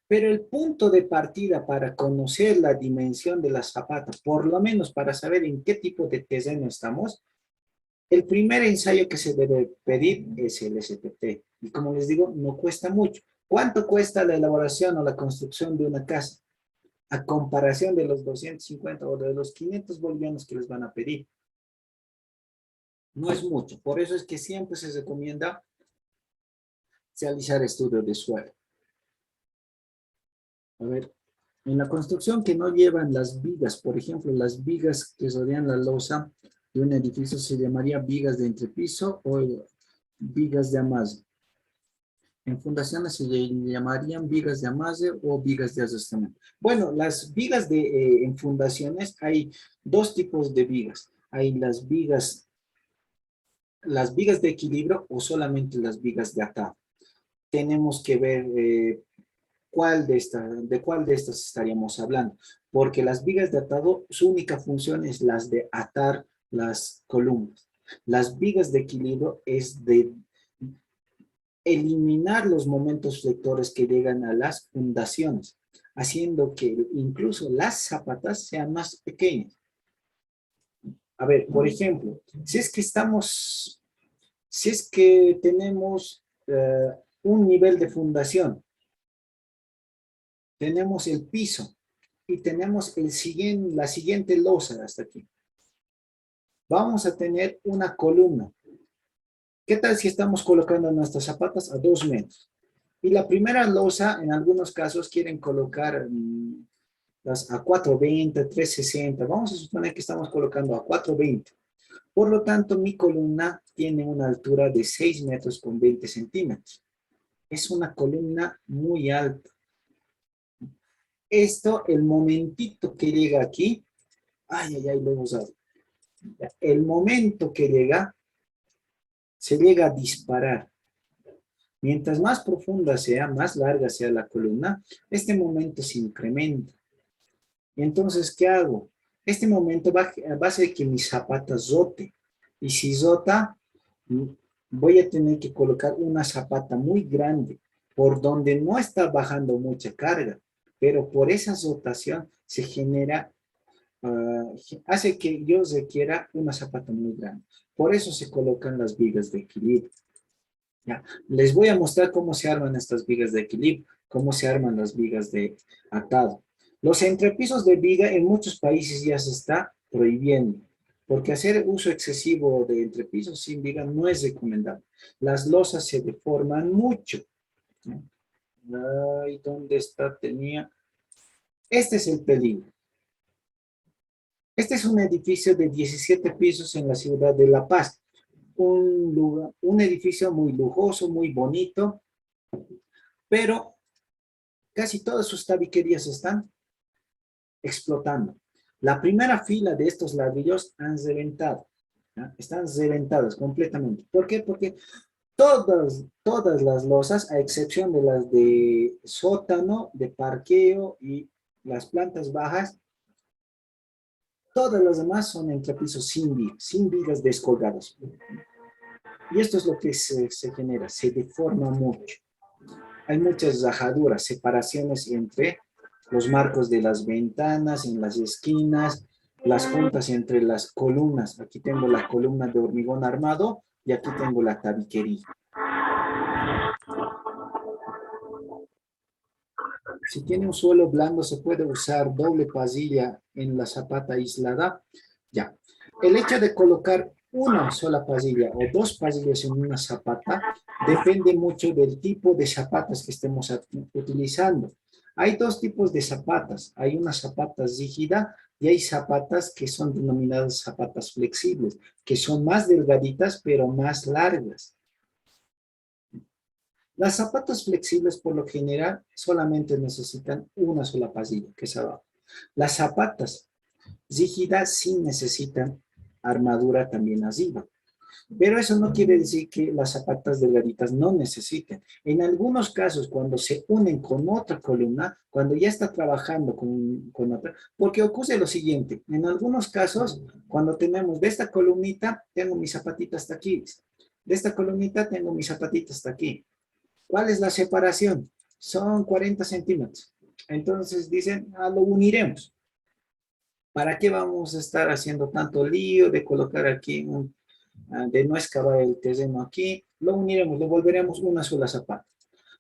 Speaker 1: Pero el punto de partida para conocer la dimensión de la zapata, por lo menos para saber en qué tipo de terreno estamos, el primer ensayo que se debe pedir es el SPT. Y como les digo, no cuesta mucho. ¿Cuánto cuesta la elaboración o la construcción de una casa? A comparación de los 250 o de los 500 bolivianos que les van a pedir. No es mucho. Por eso es que siempre se recomienda realizar estudios de suelo. A ver, en la construcción que no llevan las vigas, por ejemplo, las vigas que rodean la losa de un edificio se llamaría vigas de entrepiso o vigas de amarre. En fundaciones se llamarían vigas de amarre o vigas de arrastramiento. Bueno, las vigas en fundaciones hay dos tipos de vigas. Hay las vigas de equilibrio o solamente las vigas de atado. Tenemos que ver de cuál de estas estaríamos hablando, porque las vigas de atado, su única función es las de atar las columnas. Las vigas de equilibrio es de eliminar los momentos flectores que llegan a las fundaciones, haciendo que incluso las zapatas sean más pequeñas. A ver, por ejemplo, si es que tenemos un nivel de fundación, tenemos el piso y tenemos la siguiente losa hasta aquí. Vamos a tener una columna. ¿Qué tal si estamos colocando nuestras zapatas a 2 metros? Y la primera losa, en algunos casos, quieren colocar las a 420, 360. Vamos a suponer que estamos colocando a 420. Por lo tanto, mi columna tiene una altura de 6 metros con 20 centímetros. Es una columna muy alta. Esto, el momentito que llega aquí, lo hemos dado. El momento que llega, se llega a disparar. Mientras más profunda sea, más larga sea la columna, este momento se incrementa. Entonces, ¿qué hago? Este momento va a hacer que mi zapata zote. Y si zota, voy a tener que colocar una zapata muy grande, por donde no está bajando mucha carga, pero por esa zotación se genera, hace que yo requiera una zapata muy grande. Por eso se colocan las vigas de equilibrio. ¿Ya? Les voy a mostrar cómo se arman estas vigas de equilibrio, cómo se arman las vigas de atado. Los entrepisos de viga en muchos países ya se está prohibiendo, porque hacer uso excesivo de entrepisos sin viga no es recomendable. Las losas se deforman mucho. Ay, ¿dónde está? Este es el peligro. Este es un edificio de 17 pisos en la ciudad de La Paz. Un edificio muy lujoso, muy bonito, pero casi todas sus tabiquerías están explotando. La primera fila de estos ladrillos han reventado, ¿ya? Están reventadas completamente. ¿Por qué? Porque todas las losas, a excepción de las de sótano, de parqueo y las plantas bajas, todas las demás son entrepisos sin vigas descolgadas. Y esto es lo que se genera, se deforma mucho. Hay muchas rajaduras, separaciones entre los marcos de las ventanas, en las esquinas, las juntas entre las columnas. Aquí tengo la columna de hormigón armado y aquí tengo la tabiquería. Si tiene un suelo blando, se puede usar doble pasilla en la zapata aislada. Ya. El hecho de colocar una sola pasilla o dos pasillas en una zapata depende mucho del tipo de zapatas que estemos utilizando. Hay dos tipos de zapatas. Hay una zapata rígida y hay zapatas que son denominadas zapatas flexibles, que son más delgaditas pero más largas. Las zapatas flexibles por lo general solamente necesitan una sola pasilla, que es abajo. Las zapatas rígidas sí necesitan armadura también arriba. Pero eso no quiere decir que las zapatas delgaditas no necesiten. En algunos casos, cuando se unen con otra columna, cuando ya está trabajando con otra, porque ocurre lo siguiente, en algunos casos, cuando tenemos de esta columnita, tengo mi zapatita hasta aquí. De esta columnita tengo mi zapatita hasta aquí. ¿Cuál es la separación? Son 40 centímetros. Entonces dicen, lo uniremos. ¿Para qué vamos a estar haciendo tanto lío de colocar aquí, de no excavar el terreno aquí? Lo uniremos, lo volveremos una sola zapata.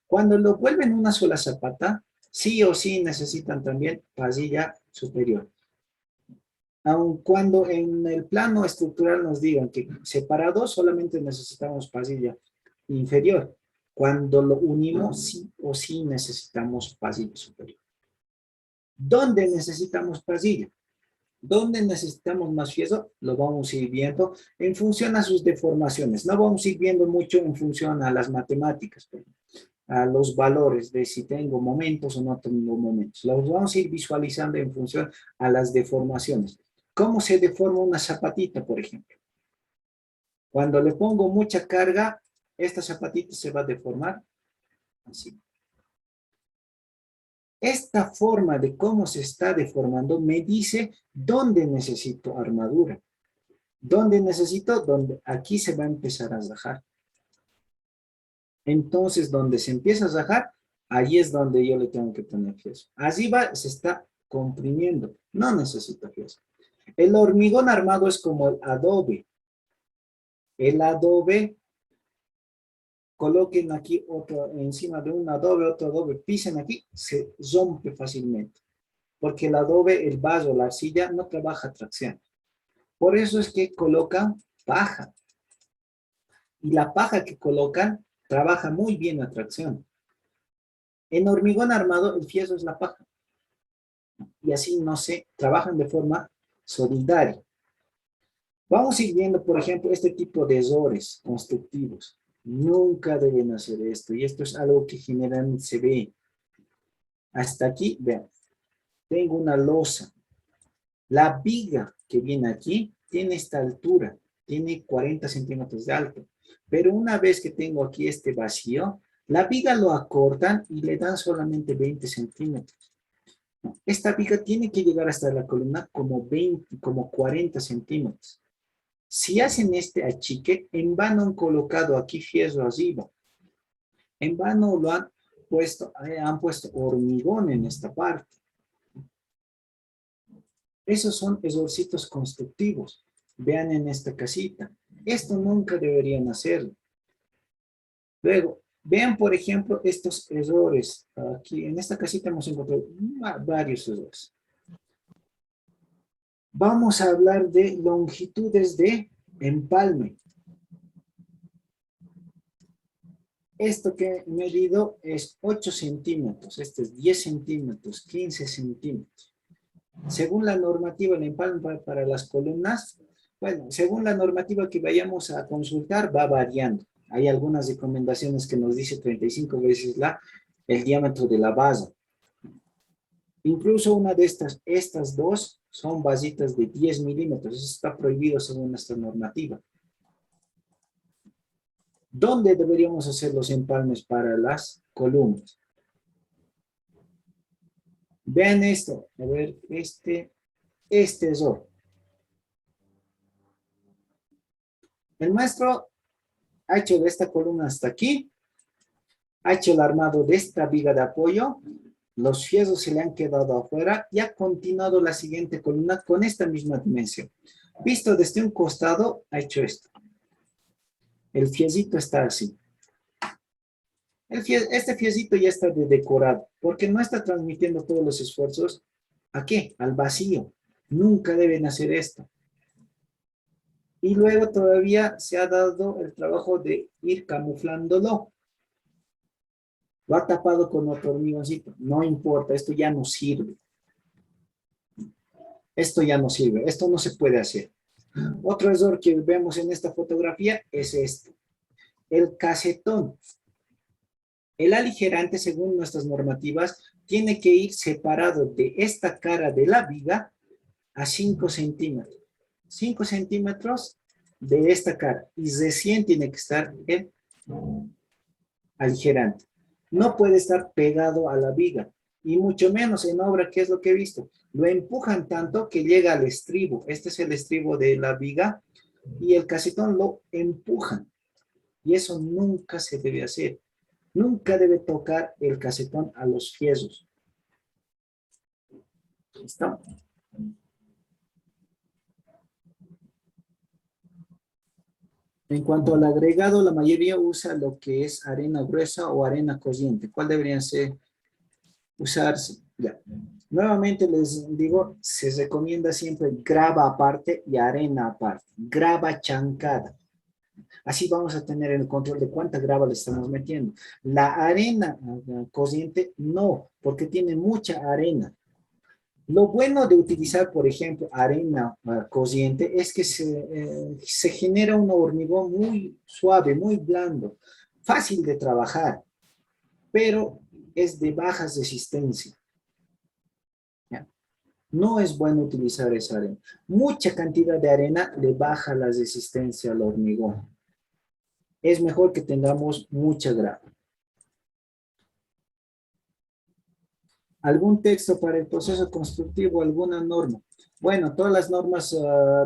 Speaker 1: Cuando lo vuelven una sola zapata, sí o sí necesitan también pasilla superior. Aun cuando en el plano estructural nos digan que separados solamente necesitamos pasilla inferior. Cuando lo unimos, sí o sí necesitamos pasilla superior. ¿Dónde necesitamos pasilla? ¿Dónde necesitamos más fierro? Lo vamos a ir viendo en función a sus deformaciones. No vamos a ir viendo mucho en función a las matemáticas, a los valores de si tengo momentos o no tengo momentos. Los vamos a ir visualizando en función a las deformaciones. ¿Cómo se deforma una zapatita, por ejemplo? Cuando le pongo mucha carga, esta zapatita se va a deformar así. Esta forma de cómo se está deformando me dice dónde necesito armadura. ¿Dónde necesito? Donde aquí se va a empezar a rajar. Entonces, donde se empieza a rajar, ahí es donde yo le tengo que poner fierro. Así va, se está comprimiendo. No necesita fierro. El hormigón armado es como el adobe. El adobe, coloquen aquí otro, encima de un adobe, otro adobe, pisen aquí, se rompe fácilmente. Porque el adobe, el barro, la arcilla, no trabaja a tracción. Por eso es que colocan paja. Y la paja que colocan trabaja muy bien a tracción. En hormigón armado, el fierro es la paja. Y así, no sé, trabajan de forma solidaria. Vamos a ir viendo, por ejemplo, este tipo de errores constructivos. Nunca deben hacer esto. Y esto es algo que generalmente se ve. Hasta aquí, vean. Tengo una losa. La viga que viene aquí tiene esta altura. Tiene 40 centímetros de alto. Pero una vez que tengo aquí este vacío, la viga lo acortan y le dan solamente 20 centímetros. Esta viga tiene que llegar hasta la columna como 40 centímetros. Si hacen este achique, en vano han colocado aquí fierro arriba. En vano lo han puesto hormigón en esta parte. Esos son errorcitos constructivos. Vean en esta casita. Esto nunca deberían hacerlo. Luego, vean por ejemplo estos errores. Aquí en esta casita hemos encontrado varios errores. Vamos a hablar de longitudes de empalme. Esto que he medido es 8 centímetros. Este es 10 centímetros, 15 centímetros. Según la normativa, el empalme para las columnas, bueno, según la normativa que vayamos a consultar, va variando. Hay algunas recomendaciones que nos dice 35 veces el diámetro de la base. Incluso una de estas dos son basitas de 10 milímetros. Eso está prohibido según nuestra normativa. ¿Dónde deberíamos hacer los empalmes para las columnas? Vean esto. A ver, este error. El maestro ha hecho de esta columna hasta aquí. Ha hecho el armado de esta viga de apoyo. Los fierros se le han quedado afuera y ha continuado la siguiente columna con esta misma dimensión. Visto desde un costado, ha hecho esto. El fierrito está así. Este fiecito ya está decorado, porque no está transmitiendo todos los esfuerzos. ¿A qué? Al vacío. Nunca deben hacer esto. Y luego todavía se ha dado el trabajo de ir camuflándolo. Lo ha tapado con otro hormigoncito. No importa, esto ya no sirve. Esto ya no sirve, esto no se puede hacer. Otro error que vemos en esta fotografía es esto. El casetón. El aligerante, según nuestras normativas, tiene que ir separado de esta cara de la viga a 5 centímetros. 5 centímetros de esta cara. Y recién tiene que estar el aligerante. No puede estar pegado a la viga. Y mucho menos en obra, ¿qué es lo que he visto? Lo empujan tanto que llega al estribo. Este es el estribo de la viga. Y el casetón lo empujan. Y eso nunca se debe hacer. Nunca debe tocar el casetón a los fierros. ¿Listo? En cuanto al agregado, la mayoría usa lo que es arena gruesa o arena cociente. ¿Cuál deberían usarse? Ya. Nuevamente les digo, se recomienda siempre grava aparte y arena aparte. Grava chancada. Así vamos a tener el control de cuánta grava le estamos metiendo. La arena cociente no, porque tiene mucha arena. Lo bueno de utilizar, por ejemplo, arena cociente es que se genera un hormigón muy suave, muy blando, fácil de trabajar, pero es de baja resistencia. ¿Ya? No es bueno utilizar esa arena. Mucha cantidad de arena le baja la resistencia al hormigón. Es mejor que tengamos mucha grava. ¿Algún texto para el proceso constructivo, alguna norma? Bueno, todas las normas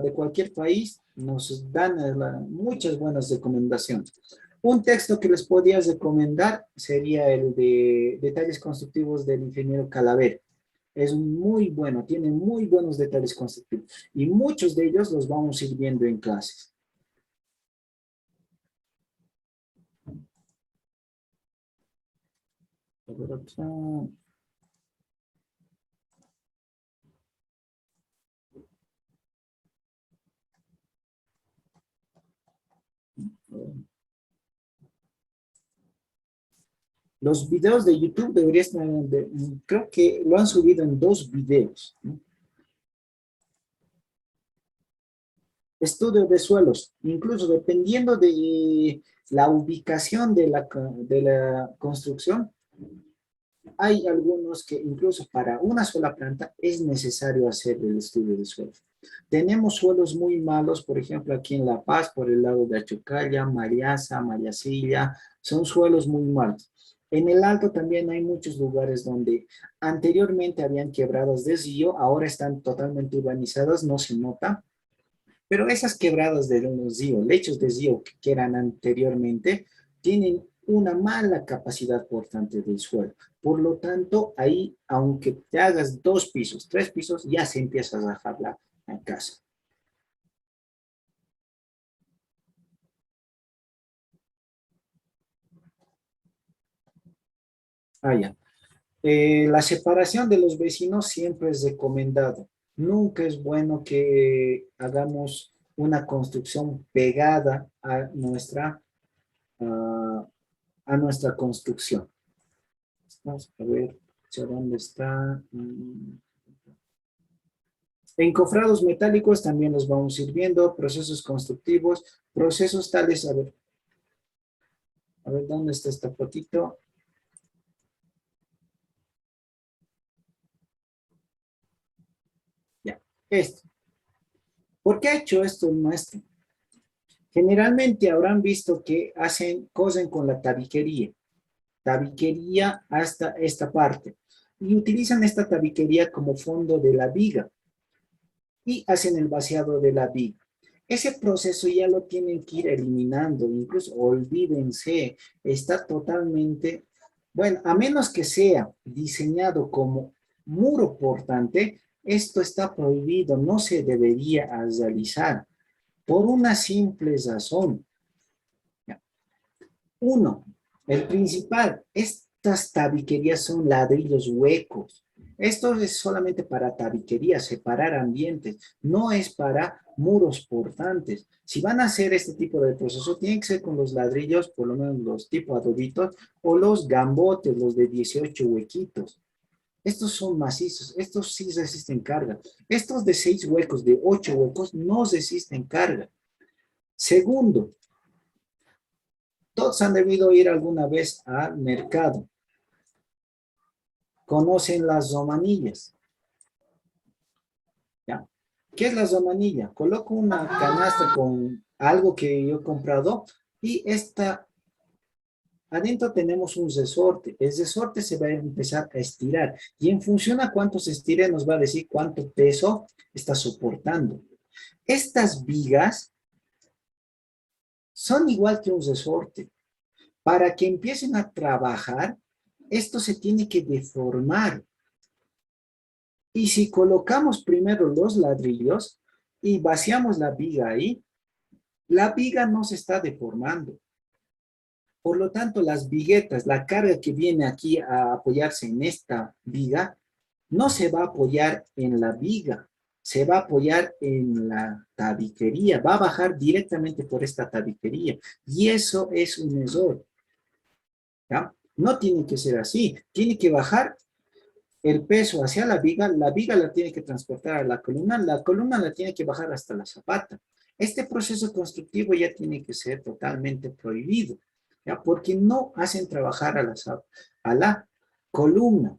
Speaker 1: de cualquier país nos dan muchas buenas recomendaciones. Un texto que les podría recomendar sería el de detalles constructivos del ingeniero Calavera. Es muy bueno, tiene muy buenos detalles constructivos y muchos de ellos los vamos a ir viendo en clases. Los videos de YouTube deberían, creo que lo han subido en 2 videos, ¿no? Estudio de suelos, incluso dependiendo de la ubicación de la construcción, hay algunos que incluso para una sola planta es necesario hacer el estudio de suelos. Tenemos suelos muy malos, por ejemplo, aquí en La Paz, por el lado de Achocalla, Mariaza, Mariacilla, son suelos muy malos. En el Alto también hay muchos lugares donde anteriormente habían quebradas de río, ahora están totalmente urbanizadas, no se nota. Pero esas quebradas de los ríos, lechos de río que eran anteriormente, tienen una mala capacidad portante del suelo. Por lo tanto, ahí, aunque te hagas 2 pisos, 3 pisos, ya se empieza a rajar la casa. Ya. La separación de los vecinos siempre es recomendado. Nunca es bueno que hagamos una construcción pegada a nuestra construcción. Vamos a ver dónde está. Encofrados metálicos también los vamos a ir viendo. Procesos constructivos, procesos tales. A ver dónde está esta fotito. Ya, esto. ¿Por qué ha hecho esto el maestro? Generalmente habrán visto que cosen con la tabiquería hasta esta parte, y utilizan esta tabiquería como fondo de la viga, y hacen el vaciado de la viga. Ese proceso ya lo tienen que ir eliminando, incluso olvídense, está totalmente, bueno, a menos que sea diseñado como muro portante, esto está prohibido, no se debería realizar, por una simple razón. 1. El principal, estas tabiquerías son ladrillos huecos. Esto es solamente para tabiquería, separar ambientes, no es para muros portantes. Si van a hacer este tipo de proceso, tiene que ser con los ladrillos, por lo menos los tipo adobitos, o los gambotes, los de 18 huequitos. Estos son macizos, estos sí resisten carga. Estos de 6 huecos, de 8 huecos, no resisten carga. Segundo, todos han debido ir alguna vez al mercado. Conocen las romanillas. ¿Ya? ¿Qué es la romanilla? Coloco una canasta con algo que yo he comprado y adentro tenemos un resorte. El resorte se va a empezar a estirar y en función a cuánto se estire nos va a decir cuánto peso está soportando. Estas vigas son igual que un resorte. Para que empiecen a trabajar, esto se tiene que deformar. Y si colocamos primero los ladrillos y vaciamos la viga ahí, la viga no se está deformando. Por lo tanto, las viguetas, la carga que viene aquí a apoyarse en esta viga, no se va a apoyar en la viga, se va a apoyar en la tabiquería, va a bajar directamente por esta tabiquería. Y eso es un error. ¿Ya? No tiene que ser así, tiene que bajar el peso hacia la viga la tiene que transportar a la columna la tiene que bajar hasta la zapata. Este proceso constructivo ya tiene que ser totalmente prohibido, ¿ya? Porque no hacen trabajar a la columna.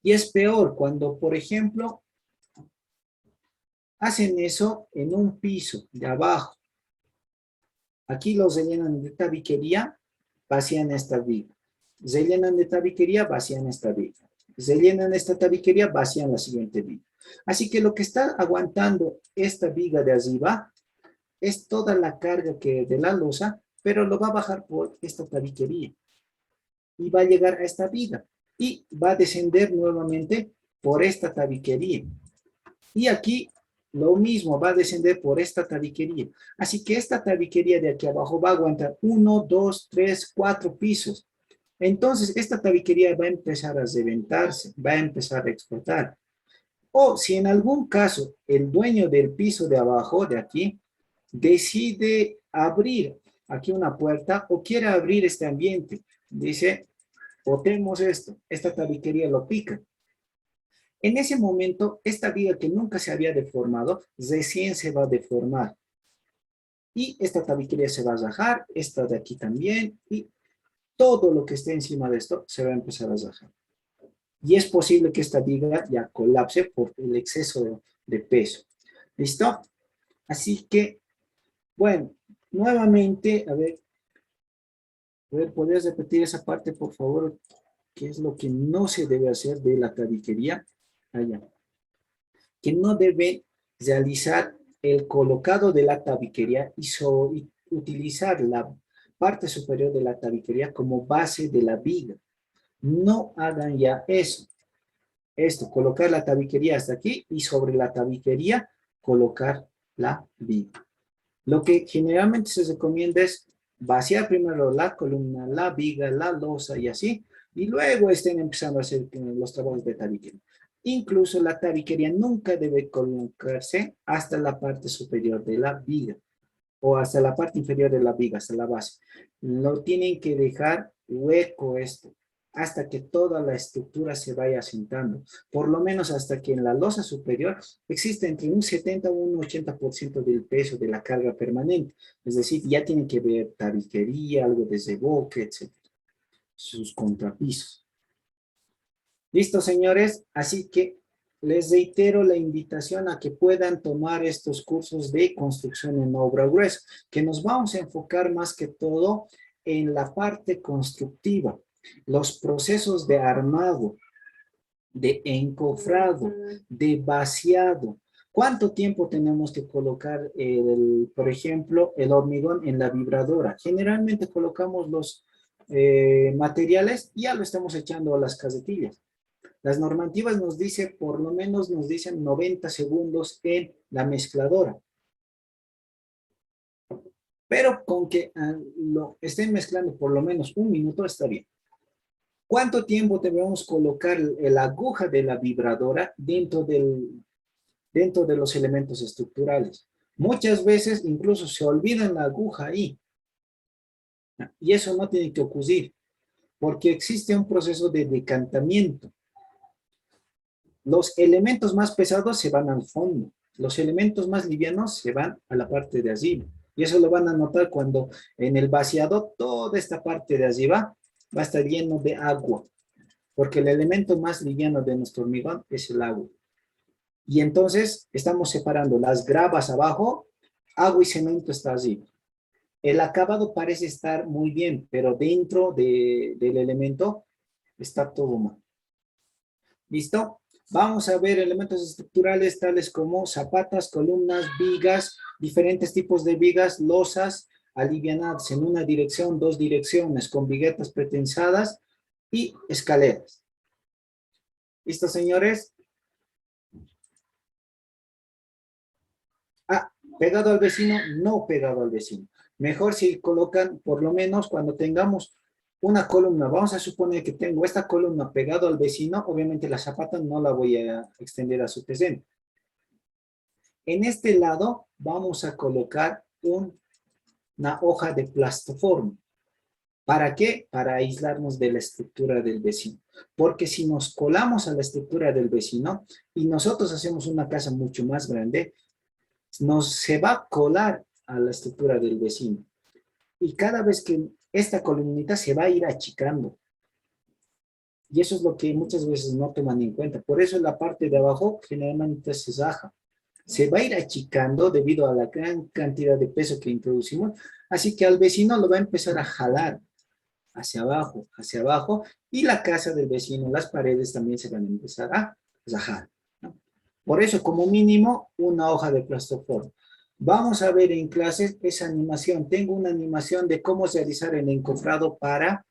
Speaker 1: Y es peor cuando, por ejemplo, hacen eso en un piso de abajo. Aquí los rellenan de tabiquería, vacían esta viga. Rellenan de tabiquería, vacían esta viga. Rellenan esta tabiquería, vacían la siguiente viga. Así que lo que está aguantando esta viga de arriba es toda la carga que de la losa, pero lo va a bajar por esta tabiquería. Y va a llegar a esta viga. Y va a descender nuevamente por esta tabiquería. Y aquí lo mismo, va a descender por esta tabiquería. Así que esta tabiquería de aquí abajo va a aguantar 1, 2, 3, 4 pisos. Entonces, esta tabiquería va a empezar a reventarse, va a empezar a explotar. O si en algún caso el dueño del piso de abajo, de aquí, decide abrir aquí una puerta o quiere abrir este ambiente, dice, botemos esto, esta tabiquería lo pica. En ese momento, esta viga que nunca se había deformado, recién se va a deformar. Y esta tabiquería se va a rajar, esta de aquí también, y todo lo que esté encima de esto se va a empezar a rajar. Y es posible que esta viga ya colapse por el exceso de peso. ¿Listo? Así que, bueno, nuevamente, a ver, ¿podrías repetir esa parte, por favor? ¿Qué es lo que no se debe hacer de la tabiquería? Allá. Que no debe realizar el colocado de la tabiquería y utilizar la parte superior de la tabiquería como base de la viga. No hagan ya eso. Esto, colocar la tabiquería hasta aquí y sobre la tabiquería colocar la viga. Lo que generalmente se recomienda es vaciar primero la columna, la viga, la losa y así, y luego estén empezando a hacer los trabajos de tabiquería. Incluso la tabiquería nunca debe colocarse hasta la parte superior de la viga o hasta la parte inferior de la viga, hasta la base. Lo tienen que dejar hueco esto hasta que toda la estructura se vaya asentando, por lo menos hasta que en la losa superior existe entre un 70 o un 80% del peso de la carga permanente, es decir, ya tienen que ver tabiquería, algo de reboque, etc. Sus contrapisos. ¿Listo, señores? Así que les reitero la invitación a que puedan tomar estos cursos de construcción en obra gruesa, que nos vamos a enfocar más que todo en la parte constructiva, los procesos de armado, de encofrado, de vaciado. ¿Cuánto tiempo tenemos que colocar, por ejemplo, el hormigón en la vibradora? Generalmente colocamos los materiales y ya lo estamos echando a las casetillas. Las normativas nos dicen, por lo menos nos dicen 90 segundos en la mezcladora. Pero con que lo estén mezclando por lo menos 1 minuto está bien. ¿Cuánto tiempo debemos colocar la aguja de la vibradora dentro de los elementos estructurales? Muchas veces incluso se olvidan la aguja ahí. Y eso no tiene que ocurrir, porque existe un proceso de decantamiento. Los elementos más pesados se van al fondo, los elementos más livianos se van a la parte de arriba. Y eso lo van a notar cuando en el vaciado toda esta parte de arriba va a estar lleno de agua, porque el elemento más liviano de nuestro hormigón es el agua. Y entonces estamos separando las gravas abajo, agua y cemento está arriba. El acabado parece estar muy bien, pero dentro del elemento está todo mal. ¿Listo? Vamos a ver elementos estructurales tales como zapatas, columnas, vigas, diferentes tipos de vigas, losas, alivianadas en una dirección, 2 direcciones, con viguetas pretensadas y escaleras. ¿Listo, señores? Pegado al vecino, no pegado al vecino. Mejor si colocan, por lo menos cuando tengamos una columna, vamos a suponer que tengo esta columna pegado al vecino, obviamente la zapata no la voy a extender a su presente. En este lado vamos a colocar una hoja de plastoform. ¿Para qué? Para aislarnos de la estructura del vecino. Porque si nos colamos a la estructura del vecino y nosotros hacemos una casa mucho más grande, se va a colar a la estructura del vecino. Y cada vez que esta columnita se va a ir achicando. Y eso es lo que muchas veces no toman en cuenta. Por eso la parte de abajo generalmente se baja. Se va a ir achicando debido a la gran cantidad de peso que introducimos. Así que al vecino lo va a empezar a jalar hacia abajo. Y la casa del vecino, las paredes también se van a empezar a rajar. Por eso, como mínimo, una hoja de plastoform. Vamos a ver en clases esa animación. Tengo una animación de cómo realizar el encofrado para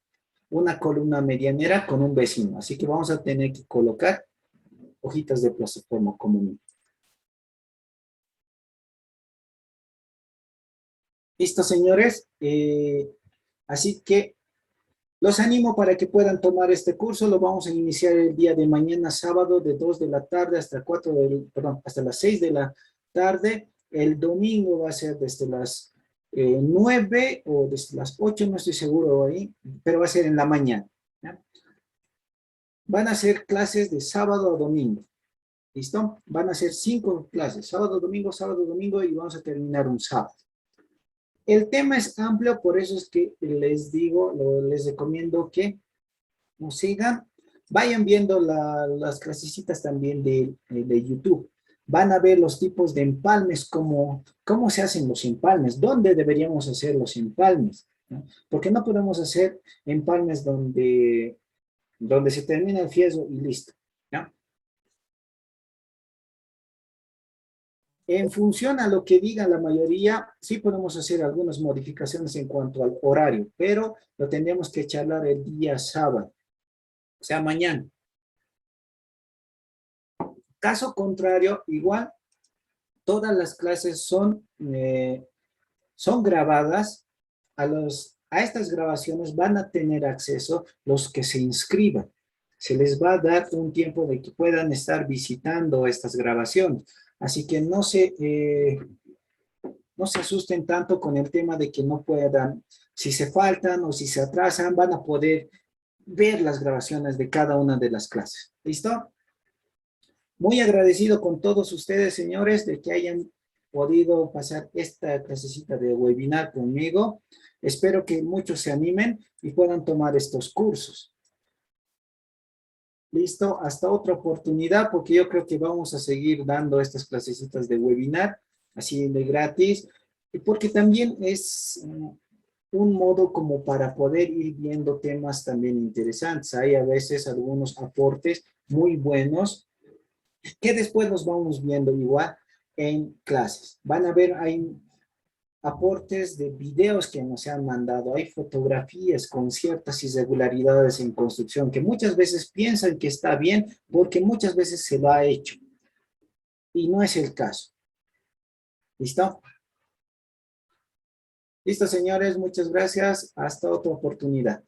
Speaker 1: una columna medianera con un vecino. Así que vamos a tener que colocar hojitas de plastoform como mínimo. ¿Listo, señores? Así que los animo para que puedan tomar este curso. Lo vamos a iniciar el día de mañana, sábado, de 2 de la tarde hasta hasta las 6 de la tarde. El domingo va a ser desde las 9 o desde las 8, no estoy seguro ahí, pero va a ser en la mañana. ¿Ya? Van a ser clases de sábado a domingo. ¿Listo? Van a ser 5 clases, sábado, domingo, y vamos a terminar un sábado. El tema es amplio, por eso es que les digo, les recomiendo que nos sigan. Vayan viendo las clasecitas también de YouTube. Van a ver los tipos de empalmes, cómo se hacen los empalmes, dónde deberíamos hacer los empalmes, ¿no? Porque no podemos hacer empalmes donde se termina el fierro y listo, ¿no? En función a lo que diga la mayoría, sí podemos hacer algunas modificaciones en cuanto al horario, pero lo tendríamos que charlar el día sábado, o sea, mañana. Caso contrario, igual, todas las clases son grabadas. A estas grabaciones van a tener acceso los que se inscriban. Se les va a dar un tiempo de que puedan estar visitando estas grabaciones. Así que no se asusten tanto con el tema de que no puedan, si se faltan o si se atrasan, van a poder ver las grabaciones de cada una de las clases. ¿Listo? Muy agradecido con todos ustedes, señores, de que hayan podido pasar esta clasecita de webinar conmigo. Espero que muchos se animen y puedan tomar estos cursos. Listo, hasta otra oportunidad, porque yo creo que vamos a seguir dando estas clasecitas de webinar, así de gratis, y porque también es un modo como para poder ir viendo temas también interesantes. Hay a veces algunos aportes muy buenos que después los vamos viendo igual en clases. Van a ver, hay aportes de videos que nos han mandado, hay fotografías con ciertas irregularidades en construcción que muchas veces piensan que está bien porque muchas veces se lo ha hecho y no es el caso. ¿Listo? Listo, señores, muchas gracias. Hasta otra oportunidad.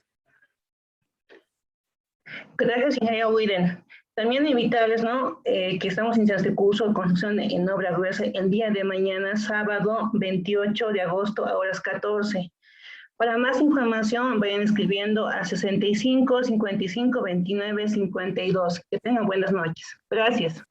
Speaker 2: Gracias, ingeniero Widen. También invitarles, ¿no? Que estamos iniciando este curso de construcción en obra gruesa el día de mañana, sábado 28 de agosto a horas 14. Para más información, vayan escribiendo a 65 55 29 52. Que tengan buenas noches. Gracias.